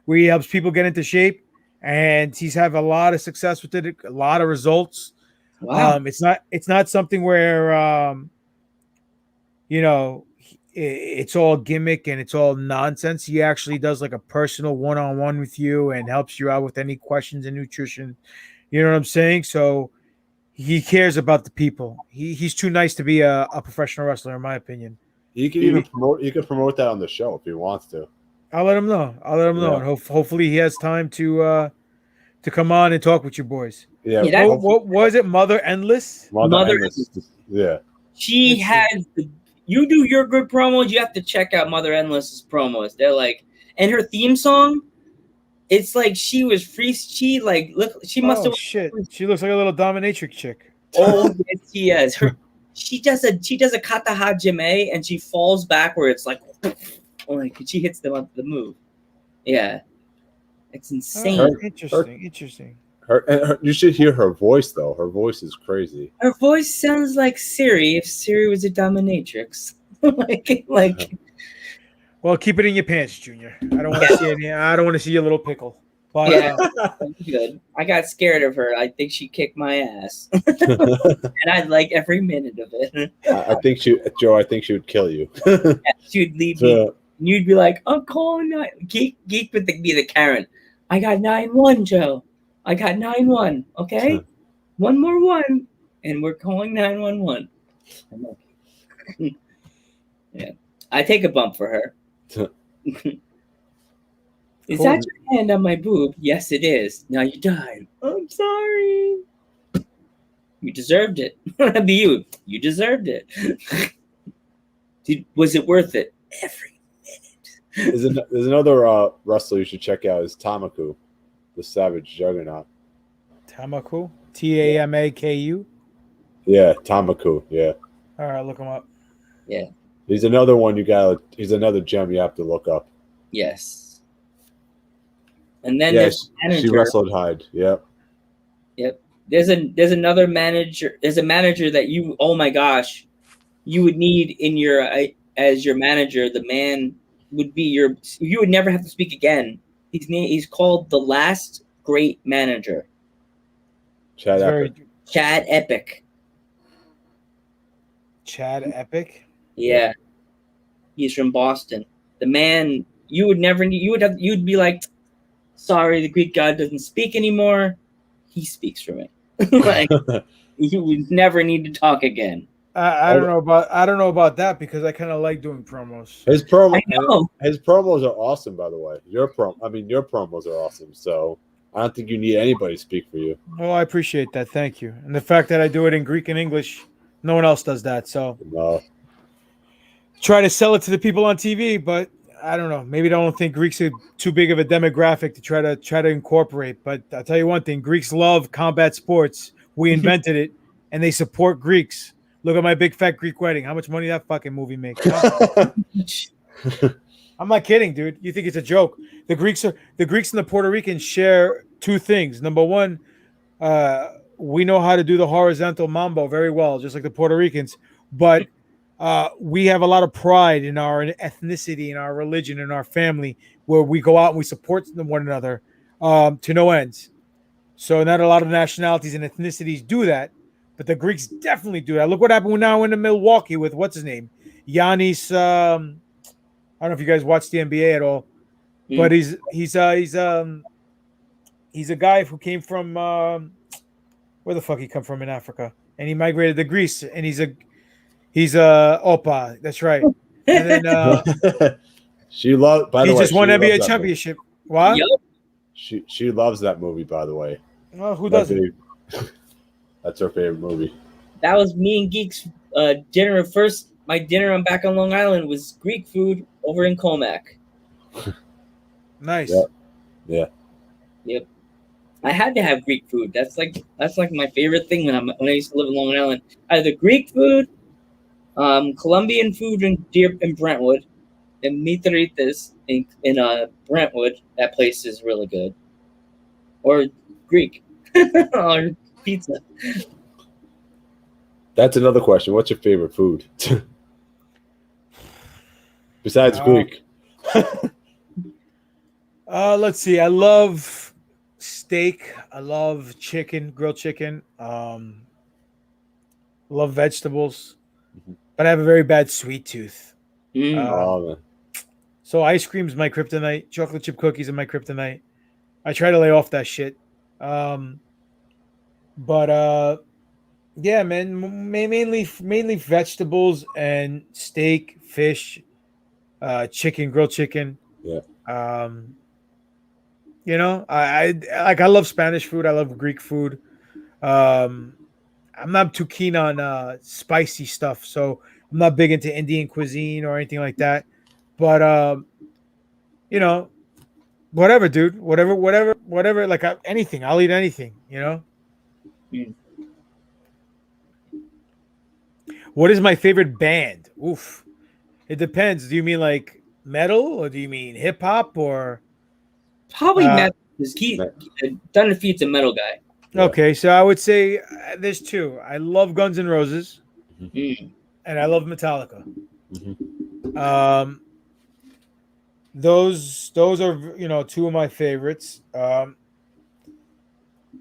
where he helps people get into shape, and he's had a lot of success with it, a lot of results. Wow. It's not something where it's all gimmick and it's all nonsense. He actually does like a personal one-on-one with you and helps you out with any questions in nutrition. You know what I'm saying? So he cares about the people. He's too nice to be a professional wrestler, in my opinion. You can even promote. You can promote that on the show if he wants to. I'll let him know. Yeah. And hopefully he has time to come on and talk with you boys. Yeah. Yeah, What was it? Mother Endless? Mother Endless. Yeah. She has the. You do your good promos. You have to check out Mother Endless's promos. They're like, and her theme song. It's like she was free. She like look. She must have. Oh shit! She looks like a little dominatrix chick. Oh yes, she is. She does a kata hajime and she falls backwards like she hits them up the move. Yeah, it's insane. Interesting. You should hear her voice though. Her voice is crazy. Her voice sounds like Siri if Siri was a dominatrix. like. Well, keep it in your pants, Junior. I don't want to see any. I don't want to see your little pickle. But, yeah, good. I got scared of her. I think she kicked my ass, and I like every minute of it. I think Joe. I think she would kill you. Yeah, she would leave me. You'd be like, "I'm calling Geek would be the Karen. I got 9-1, Joe. I got 9-1. Okay, one more one, and we're calling 911." Yeah, I take a bump for her. Is that your hand on my boob? Yes, it is. Now you died. I'm sorry. You deserved it. That'd be you. You deserved it. Was it worth it? Every minute. There's another wrestler you should check out is Tamaku, the Savage Juggernaut. Tamaku? Tamaku? Yeah, Tamaku. Yeah. All right, look him up. Yeah. He's another one he's another gem you have to look up. Yes. And then there's she wrestled Hyde. Yep. Yep. There's another manager. There's a manager that you, oh my gosh, you would need in your as your manager. The man would be you would never have to speak again. He's called the last great manager. Chad Epic. Chad Epic. Chad Epic? Yeah. He's from Boston. The man you would be like, sorry, the Greek god doesn't speak anymore. He speaks for me. Like you would never need to talk again. I don't know about that because I kind of like doing promos. His promos are awesome, by the way. Your promos are awesome. So I don't think you need anybody to speak for you. Well, I appreciate that. Thank you. And the fact that I do it in Greek and English, no one else does that. So try to sell it to the people on TV, but I don't know. Maybe they don't think Greeks are too big of a demographic to try to incorporate. But I'll tell you one thing: Greeks love combat sports. We invented it, and they support Greeks. Look at My Big Fat Greek Wedding. How much money that fucking movie makes? I'm not kidding, dude. You think it's a joke? The Greeks and the Puerto Ricans share two things. Number one, we know how to do the horizontal mambo very well, just like the Puerto Ricans. But we have a lot of pride in our ethnicity, in our religion, in our family, where we go out and we support one another to no ends. So not a lot of nationalities and ethnicities do that, but the Greeks definitely do that. Look what happened now in Milwaukee with what's his name, Giannis. I don't know if you guys watch the NBA at all, but he's a guy who came from where the fuck he come from in Africa, and he migrated to Greece, and he's Opa. That's right. And then she loved. By the way, he just won NBA championship. What? Yep. She loves that movie. By the way, who doesn't? That's her favorite movie. That was me and Geek's dinner. My dinner on back on Long Island was Greek food over in Comac. Nice. Yeah. Yep. I had to have Greek food. That's like my favorite thing when I used to live in Long Island. Either Greek food, Colombian food in Brentwood, and Mitritas in Brentwood. That place is really good. Or Greek. Or pizza. That's another question. What's your favorite food? Besides Greek. Let's see. I love steak. I love chicken, grilled chicken. Love vegetables. But I have a very bad sweet tooth. So ice cream's my kryptonite. Chocolate chip cookies are my kryptonite. I try to lay off that shit. But Yeah, man. Mainly vegetables and steak, fish, chicken, grilled chicken. Yeah. Um, I love Spanish food. I love Greek food. Um, I'm not too keen on spicy stuff, so I'm not big into Indian cuisine or anything like that. But you know, whatever, dude. Whatever. Like anything, I'll eat anything. Mm. What is my favorite band? Oof. It depends. Do you mean like metal or do you mean hip hop or Probably uh metal. Because Thunder Feet's a metal guy. Yeah. okay, so I would say there's two. I love Guns N' Roses Mm. and I love Metallica. Hmm. Um those are two of my favorites. Growing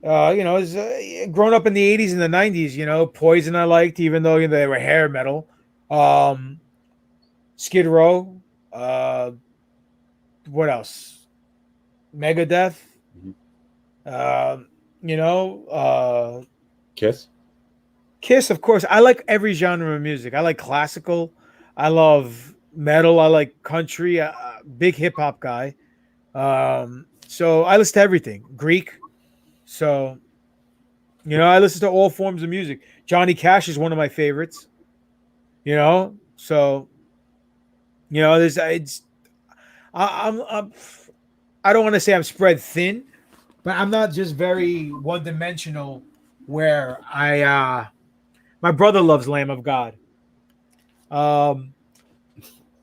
up in the 80s and the 90s, Poison I liked even though they were hair metal. Um Skid Row, what else? Megadeth. Hmm. Um, you know, uh, Kiss. Kiss, of course. I like every genre of music. I like classical. I love metal. I like country. Big hip hop guy. So I listen to everything. Greek. So I listen to all forms of music. Johnny Cash is one of my favorites. So there's it's I'm I don't want to say I'm spread thin, but I'm not just very one dimensional. Where my brother loves Lamb of God, um,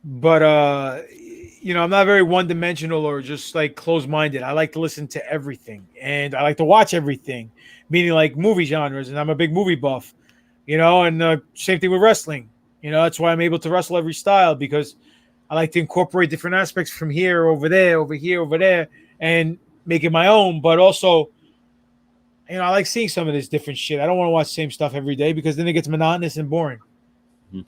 but I'm not very one dimensional or just like closed minded. I like to listen to everything and I like to watch everything, meaning like movie genres. And I'm a big movie buff, and same thing with wrestling. That's why I'm able to wrestle every style because I like to incorporate different aspects from here, over there, over here, over there, and make it my own. But also, I like seeing some of this different shit. I don't want to watch the same stuff every day because then it gets monotonous and boring. Hmm.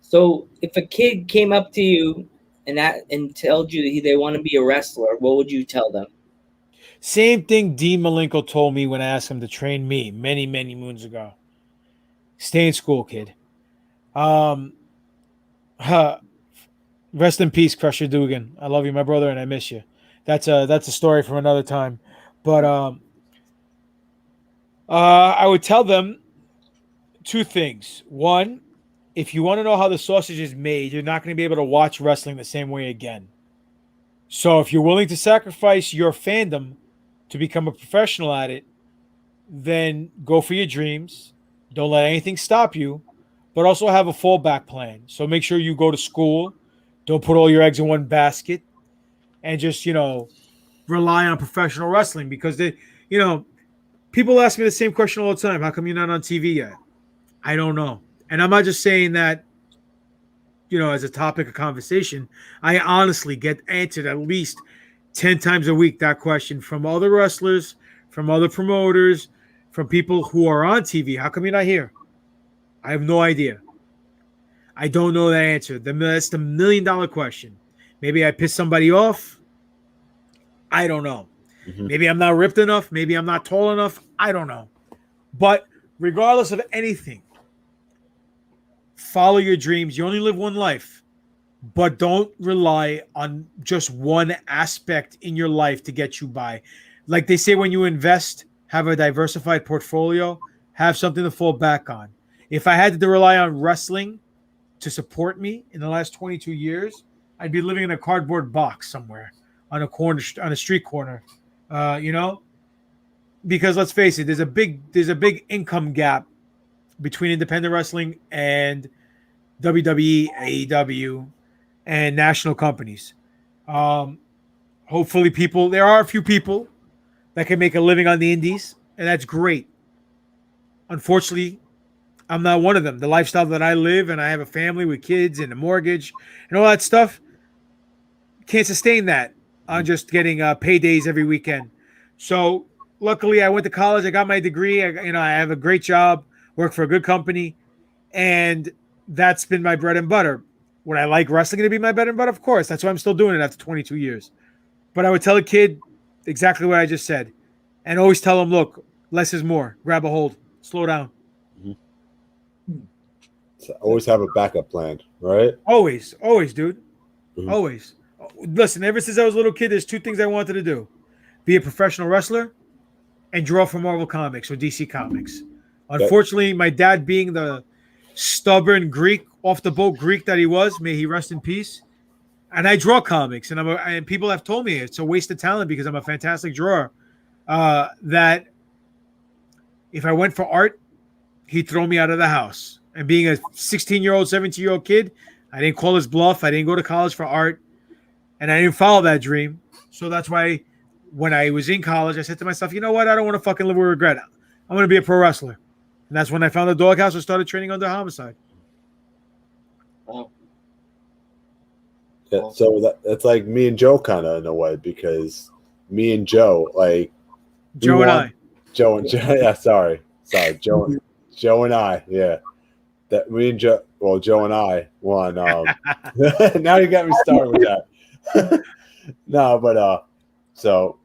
So if a kid came up to you and told you that they want to be a wrestler, what would you tell them? Same thing Dean Malenko told me when I asked him to train me many, many moons ago. Stay in school, kid. Um, huh, Rest in peace, Crusher Dugan. I love you, my brother, and I miss you. That's a story from another time. But I would tell them two things. One, if you want to know how the sausage is made, you're not going to be able to watch wrestling the same way again. So if you're willing to sacrifice your fandom to become a professional at it, then go for your dreams. Don't let anything stop you, but also have a fallback plan. So make sure you go to school. Don't put all your eggs in one basket and just, rely on professional wrestling because people ask me the same question all the time. How come you're not on TV yet? I don't know. And I'm not just saying that, as a topic of conversation. I honestly get answered at least 10 times a week that question from other wrestlers, from other promoters, from people who are on TV. How come you're not here? I have no idea. I don't know that answer. That's the $1 million question. Maybe I pissed somebody off. I don't know. Hmm. Maybe I'm not ripped enough. Maybe I'm not tall enough. I don't know. But regardless of anything, follow your dreams. You only live one life, but don't rely on just one aspect in your life to get you by. Like they say, when you invest, have a diversified portfolio, have something to fall back on. If I had to rely on wrestling to support me in the last 22 years, I'd be living in a cardboard box somewhere on a street corner. Uh, you know, because let's face it, there's a big income gap between independent wrestling and WWE, AEW, and national companies. Um, Hopefully, there are a few people that can make a living on the indies, and that's great. Unfortunately, I'm not one of them. The lifestyle that I live, and I have a family with kids and a mortgage and all that stuff, can't sustain that on just getting paydays every weekend. So, luckily, I went to college. I got my degree. I have a great job, work for a good company, and that's been my bread and butter. Would I like wrestling to be my bread and butter? Of course. That's why I'm still doing it after 22 years. But I would tell a kid exactly what I just said, and always tell them, look, Less is more. Grab a hold. Slow down. So always have a backup plan, right? Always, dude. Mhm. Always. Listen, ever since I was a little kid, there's two things I wanted to do: be a professional wrestler and draw for Marvel Comics or DC Comics. Unfortunately, my dad, being the stubborn Greek, off the boat Greek that he was, may he rest in peace. And I draw comics, and and people have told me it's a waste of talent because I'm a fantastic drawer. That if I went for art, he'd throw me out of the house. And being a 16-year-old, 17-year-old kid, I didn't call his bluff. I didn't go to college for art, and I didn't follow that dream. So that's why when I was in college, I said to myself, you know what? I don't want to fucking live with regret. I'm going to be a pro wrestler. And that's when I found the doghouse and started training under Homicide. Wow. Yeah, so that's like me and Joe kind of in a way, because me and Joe, like Joe and I. Joe and Joe, yeah, sorry, Joe and I, yeah, that me and Joe, well, Joe and I won. Now you got me started with that. No, but so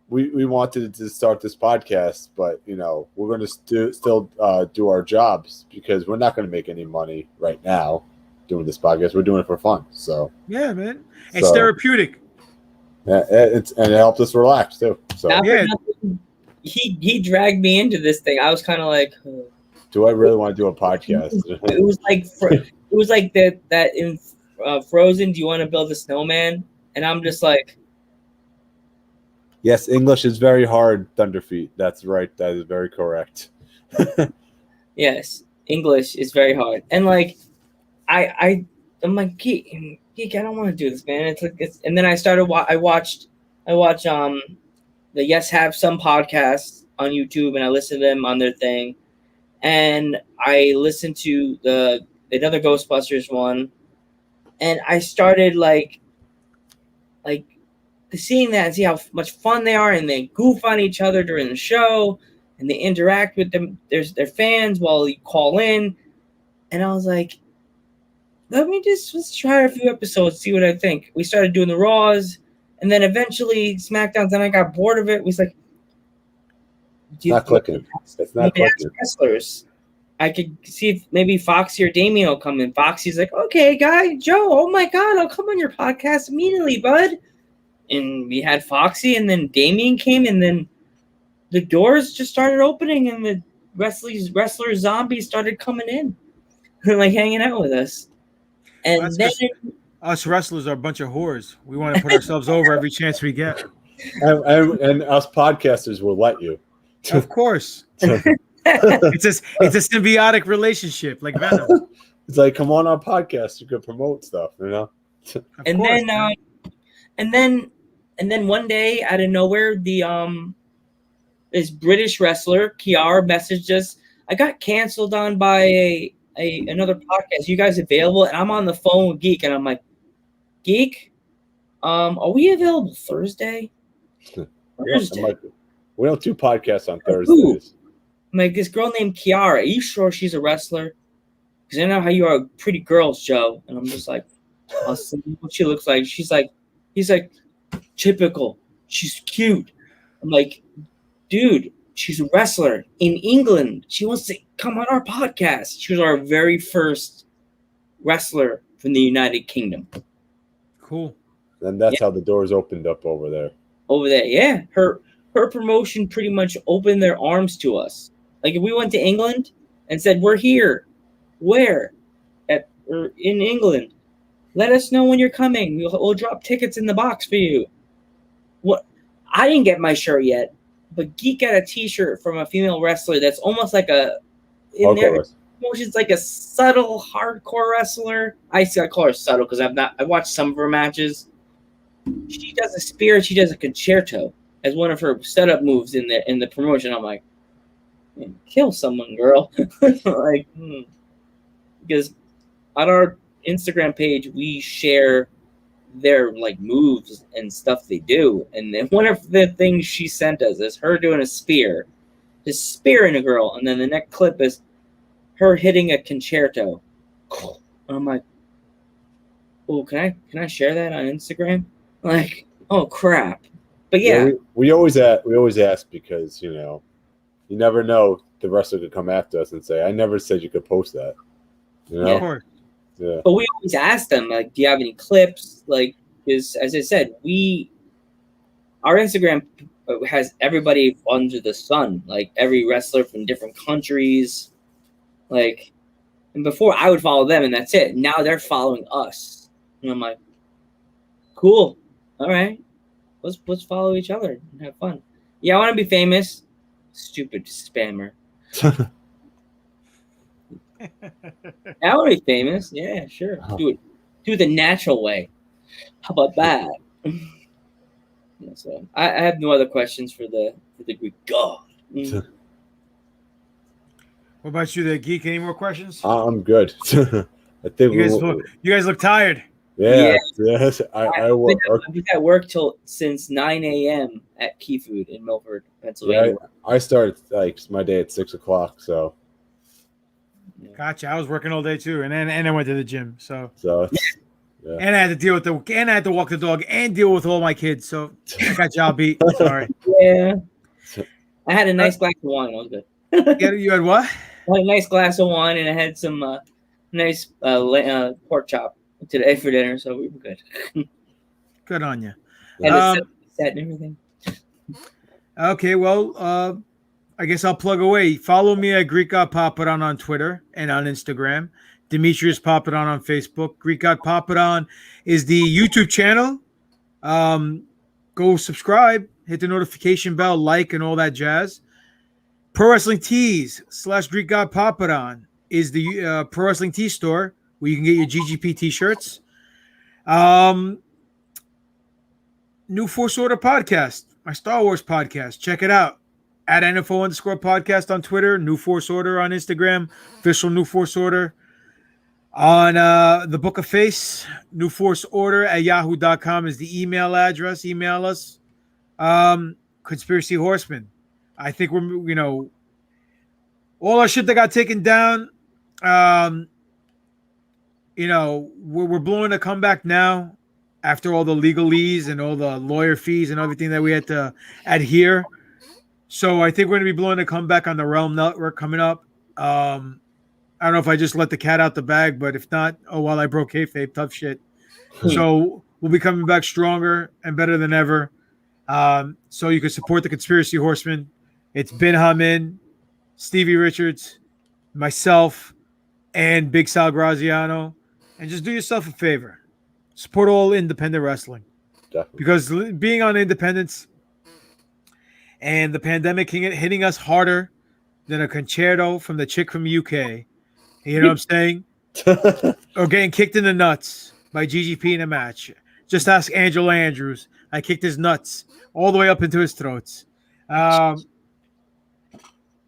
we wanted to start this podcast, but we're going to still do our jobs because we're not going to make any money right now doing this podcast. We're doing it for fun. So yeah, man, it's therapeutic. Yeah, and it helped us relax too. So yeah, he dragged me into this thing. I was kind of like, do I really want to do a podcast? It was like that in Frozen. Do you want to build a snowman? And I'm just like, yes, English is very hard, Thunderfeet. That's right. That is very correct. Yes, English is very hard. And like, I'm like, Geek, I don't want to do this, man. It's like, and then I started. I watch the Yes Have Some podcasts on YouTube, and I listen to them on their thing. And I listened to another Ghostbusters one, and I started like seeing that and see how much fun they are, and they goof on each other during the show, and they interact with them. There's their fans while you call in, and I was like, let's try a few episodes, see what I think. We started doing the Raws, and then eventually SmackDowns, and I got bored of it. We was like, not clicking. It's not clicking. Wrestlers. I could see if maybe Foxy or Damien will come in. Foxy's like, okay, guy, Joe, oh my God, I'll come on your podcast immediately, bud. And we had Foxy, and then Damien came, and then the doors just started opening, and the wrestler zombies started coming in, like hanging out with us. And then us wrestlers are a bunch of whores. We want to put ourselves over every chance we get. And us podcasters will let you. Of course. It's a symbiotic relationship, like Venom. It's like, come on our podcast, you could promote stuff, And then one day out of nowhere, this British wrestler Kiara messaged us. I got canceled on by another podcast. You guys available? And I'm on the phone with Geek, and I'm like, Geek, are we available Thursday? Thursday. We don't do podcasts on Thursdays. I'm like, this girl named Kiara. Are you sure she's a wrestler? Because I know how you are pretty girls, Joe. And I'm just like, I'll see what she looks like. He's like, typical. She's cute. I'm like, dude, she's a wrestler in England. She wants to come on our podcast. She was our very first wrestler from the United Kingdom. Cool. And that's how the doors opened up over there. Yeah. Her promotion pretty much opened their arms to us. Like if we went to England and said, we're here. Where? In England. Let us know when you're coming. We'll drop tickets in the box for you. What? I didn't get my shirt yet, but Geek got a T-shirt from a female wrestler that's almost like it's like a subtle hardcore wrestler. I call her subtle because I watched some of her matches. She does a spear. She does a concerto as one of her setup moves in the promotion. I'm like, kill someone, girl. Because on our Instagram page we share their like moves and stuff they do, and then one of the things she sent us is her doing a spear, just spearing a girl, and then the next clip is her hitting a concerto. And I'm like, oh, can I share that on Instagram? Like, oh crap. But yeah, we always ask because you never know. The wrestler could come after us and say, "I never said you could post that." You know? Of course. Yeah. But we always ask them, like, do you have any clips? Like, because as I said, our Instagram has everybody under the sun, like every wrestler from different countries. Like, and before I would follow them and that's it. Now they're following us. And I'm like, cool. All right. Let's follow each other and have fun. Yeah, I want to be famous. Stupid spammer. I want to be famous. Yeah, sure. Do it the natural way. How about that? Yeah, so I have no other questions for the Greek god. What about you, the geek? Any more questions? I'm good. I think You guys look tired. Yeah. Yes. I work. I've been at work since 9 a.m. at Key Food in Milford, Pennsylvania. Yeah, I started like my day at 6 o'clock. So. Gotcha. I was working all day too, and I went to the gym. So it's, yeah. And I had to deal with I had to walk the dog and deal with all my kids. So I got job beat. Sorry. Yeah. I had a nice glass of wine. I was good. You had what? I had a nice glass of wine, and I had some nice pork chop today for dinner, so we were good. Good on you. And the set and everything. Okay, well, I guess I'll plug away. Follow me at Greek God Papadon on Twitter and on Instagram. Demetrius Papadon on Facebook. Greek God Papadon is the YouTube channel. Go subscribe, hit the notification bell, like, and all that jazz. Pro Wrestling Tees / Greek God Papadon is the Pro Wrestling Tees store where you can get your GGP t-shirts. New Force Order podcast, my Star Wars podcast. Check it out. At NFO_podcast on Twitter, New Force Order on Instagram, official New Force Order. On the Book of Face, New Force Order at yahoo.com is the email address. Email us. Conspiracy Horseman. I think we're, all our shit that got taken down, we're blowing a comeback now after all the legalese and all the lawyer fees and everything that we had to adhere. So I think we're going to be blowing a comeback on the Realm Network coming up. I don't know if I just let the cat out the bag, but if not, I broke kayfabe, tough shit. So we'll be coming back stronger and better than ever. So you can support the Conspiracy Horsemen. It's Ben Hamin, Stevie Richards, myself, and Big Sal Graziano. And just do yourself a favor. Support all independent wrestling. Definitely. Because being on independence and the pandemic hitting us harder than a concerto from the chick from UK. You know what I'm saying? Or getting kicked in the nuts by GGP in a match. Just ask Angelo Andrews. I kicked his nuts all the way up into his throats.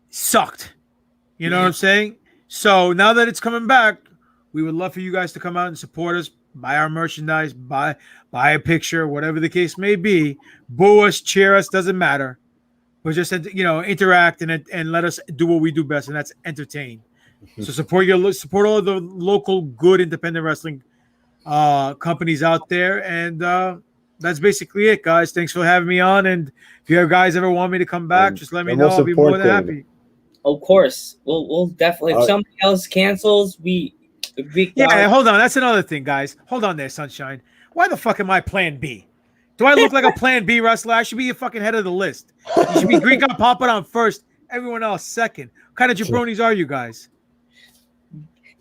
Sucked. You know what I'm saying? So now that it's coming back, we would love for you guys to come out and support us, buy our merchandise, buy a picture, whatever the case may be. Boo us, cheer us, doesn't matter. But just interact and let us do what we do best, and that's entertain. So support all of the local good independent wrestling companies out there, and that's basically it, guys. Thanks for having me on, and if you guys ever want me to come back, just let me know. I'll be more than happy. Of course, we'll definitely. If somebody else cancels, yeah. Hold on, that's another thing, guys. Hold on there, Sunshine. Why the fuck am I Plan B? Do I look like a Plan B wrestler? I should be the fucking head of the list. You should be Greek God Papadon first, everyone else second. What kind of jabronis are you guys?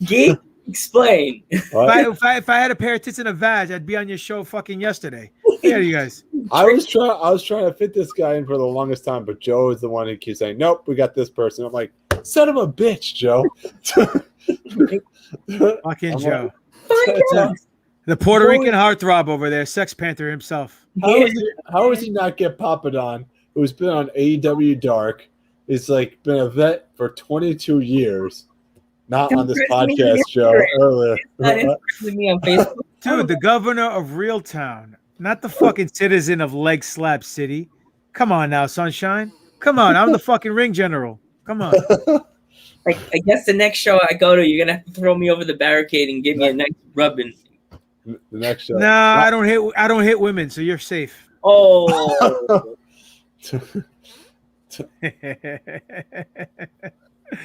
Geek, explain. If I had a pair of tits and a vag, I'd be on your show fucking yesterday. Yeah, you guys. I was trying to fit this guy in for the longest time, but Joe is the one who keeps saying, "Nope, we got this person." I'm like, "Son of a bitch, Joe." Fucking Joe. The Puerto Rican heartthrob over there, Sex Panther himself. How does he not get Papadon, who's been on AEW Dark, is like been a vet for 22 years, not on this podcast show earlier. Me on Facebook. Dude, the governor of Real Town, not the fucking citizen of Leg Slap City. Come on now, Sunshine. Come on, I'm the fucking ring general. Come on. I guess the next show I go to, you're gonna have to throw me over the barricade and give me a nice rubbing. The next show. Nah, I don't hit women, so you're safe. Oh.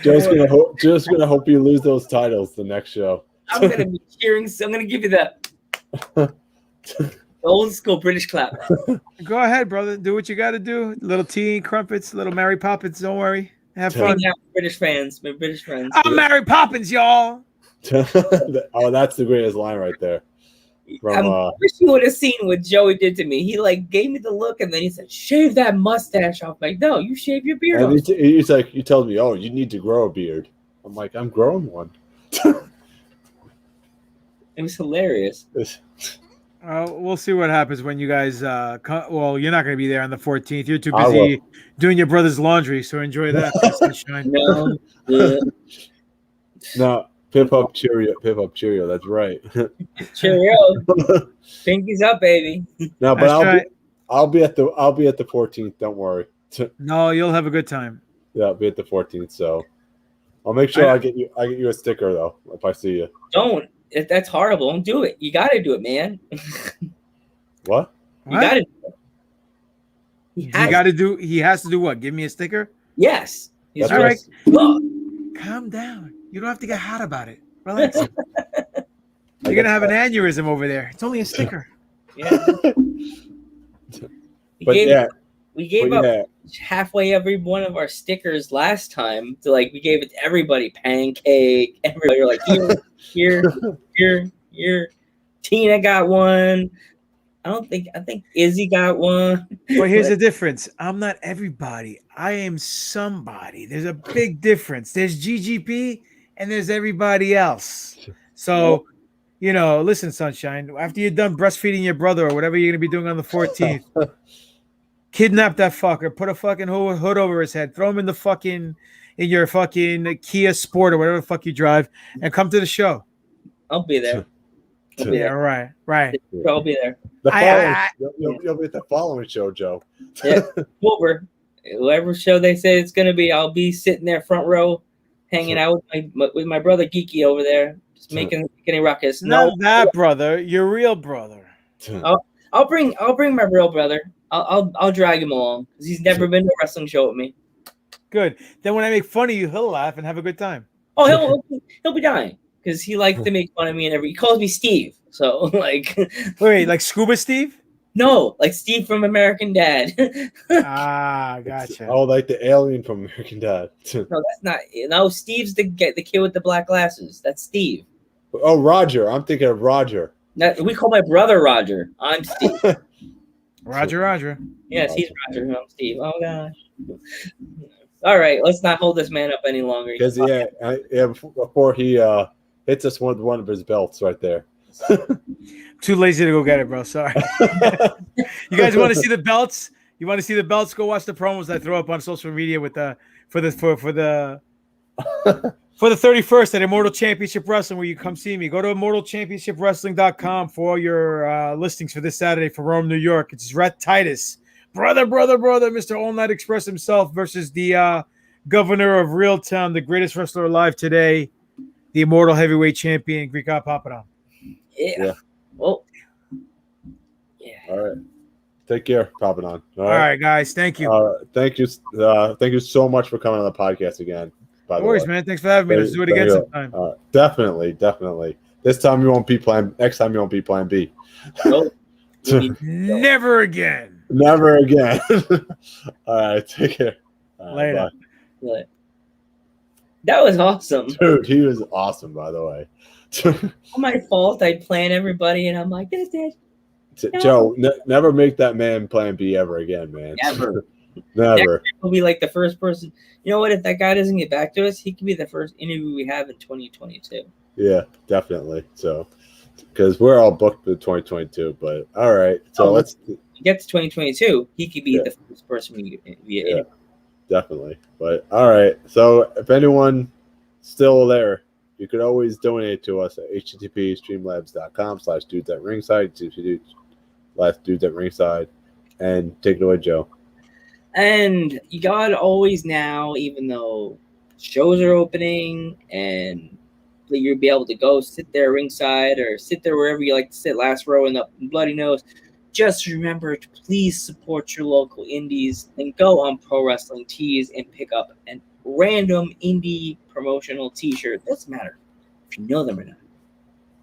Just gonna hope you lose those titles the next show. I'm gonna be cheering. So I'm gonna give you the old school British clap. Go ahead, brother. Do what you got to do. Little tea, crumpets, little Mary Poppins. Don't worry. Have fun. Hang out with British fans, my British friends. I'm Mary Poppins, y'all. Oh, that's the greatest line right there. I wish you would have seen what Joey did to me. He like gave me the look, and then he said, "Shave that mustache off." I'm like, no, you shave your beard and off. he's like, you told me, oh, you need to grow a beard. I'm like, I'm growing one. It was hilarious. We'll see what happens when you guys come. Well, you're not going to be there on the 14th. You're too busy doing your brother's laundry, so enjoy that. No, yeah. No, pip up cheerio. That's right. Cheerio. Pinkies up, baby. No, but I'll be at the 14th. Don't worry. No, you'll have a good time. Yeah, I'll be at the 14th. So I'll make sure I get you a sticker though if I see you. Don't. That's horrible. Don't do it. You got to do it, man. What? You got to do it. He has to do what? Give me a sticker? Yes. All right. Calm down. You don't have to get hot about it. Relax. You're going to have an aneurysm over there. It's only a sticker. Yeah. We gave up halfway every one of our stickers last time. To we gave it to everybody. Pancake. Everybody were like, here. Tina got one. I think Izzy got one. Well, here's the difference. I'm not everybody. I am somebody. There's a big difference. There's GGP and there's everybody else. So, listen, Sunshine, after you're done breastfeeding your brother or whatever you're going to be doing on the 14th, kidnap that fucker, put a fucking hood over his head, throw him in your fucking Kia Sport or whatever the fuck you drive, and come to the show. I'll be there. Right. I'll be there. You'll be at the following show, Joe. Yeah, whoever show they say it's gonna be, I'll be sitting there front row, hanging out with my brother Geeky over there, just making any ruckus. Not that brother, your real brother. I'll bring my real brother. I'll drag him along because he's never been to a wrestling show with me. Good. Then when I make fun of you, he'll laugh and have a good time. Oh, he'll be dying because he likes to make fun of me and he calls me Steve. So wait, like Scuba Steve? No, like Steve from American Dad. Gotcha. Oh, like the alien from American Dad. No, that's not. No, Steve's the kid with the black glasses. That's Steve. Oh, Roger. I'm thinking of Roger. We call my brother Roger. I'm Steve. Roger. Yes, he's Roger. I'm Steve. Oh gosh. All right, let's not hold this man up any longer. Because before he hits us with one of his belts right there. Too lazy to go get it, bro. Sorry. You guys want to see the belts? You want to see the belts? Go watch the promos I throw up on social media with for the 31st at Immortal Championship Wrestling, where you come see me. Go to immortalchampionshipwrestling.com for all your listings for this Saturday for Rome, New York. It's Rhett Titus, brother, Mr. All Night Express himself versus the governor of Real Town, the greatest wrestler alive today, the Immortal Heavyweight Champion, Greek Papadon. Yeah. Well. Yeah. All right. Take care, Papadon. All right, guys. Thank you. Thank you so much for coming on the podcast again. No worries, man. Thanks for having me. Let's do it again sometime. Definitely. This time you won't be next time you won't be plan B. Nope. Never again. Never again. All right. Take care. Later. Bye. That was awesome. Dude, he was awesome, by the way. My fault. I plan everybody, and I'm like, this. Joe, never make that man plan B ever again, man. Never. He'll be like the first person. You know what? If that guy doesn't get back to us, he could be the first interview we have in 2022. Yeah, definitely. So, because we're all booked for 2022, but all right. So let's get to 2022. He could be the first person we interview. Definitely. But all right. So if anyone's still there, you could always donate to us at http://streamlabs.com/dudes@ringside, and take it away, Joe. And you got always now, even though shows are opening and you'll be able to go sit there ringside or sit there wherever you like to sit, last row in the bloody nose, just remember to please support your local indies and go on Pro Wrestling Tees and pick up a random indie promotional t-shirt. Doesn't matter if you know them or not.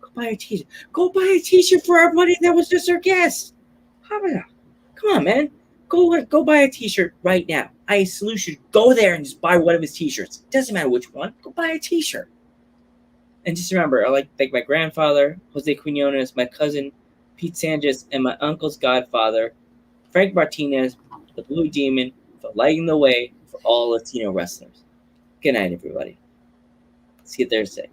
Go buy a t-shirt. Go buy a t-shirt for everybody that was just our guest. How about that? Come on, man. Go buy a t-shirt right now. I salute you. Go there and just buy one of his t-shirts. Doesn't matter which one. Go buy a t-shirt. And just remember, I like to thank my grandfather, Jose Quinones, my cousin, Pete Sanchez, and my uncle's godfather, Frank Martinez, the Blue Demon, for lighting the way for all Latino wrestlers. Good night, everybody. See you Thursday.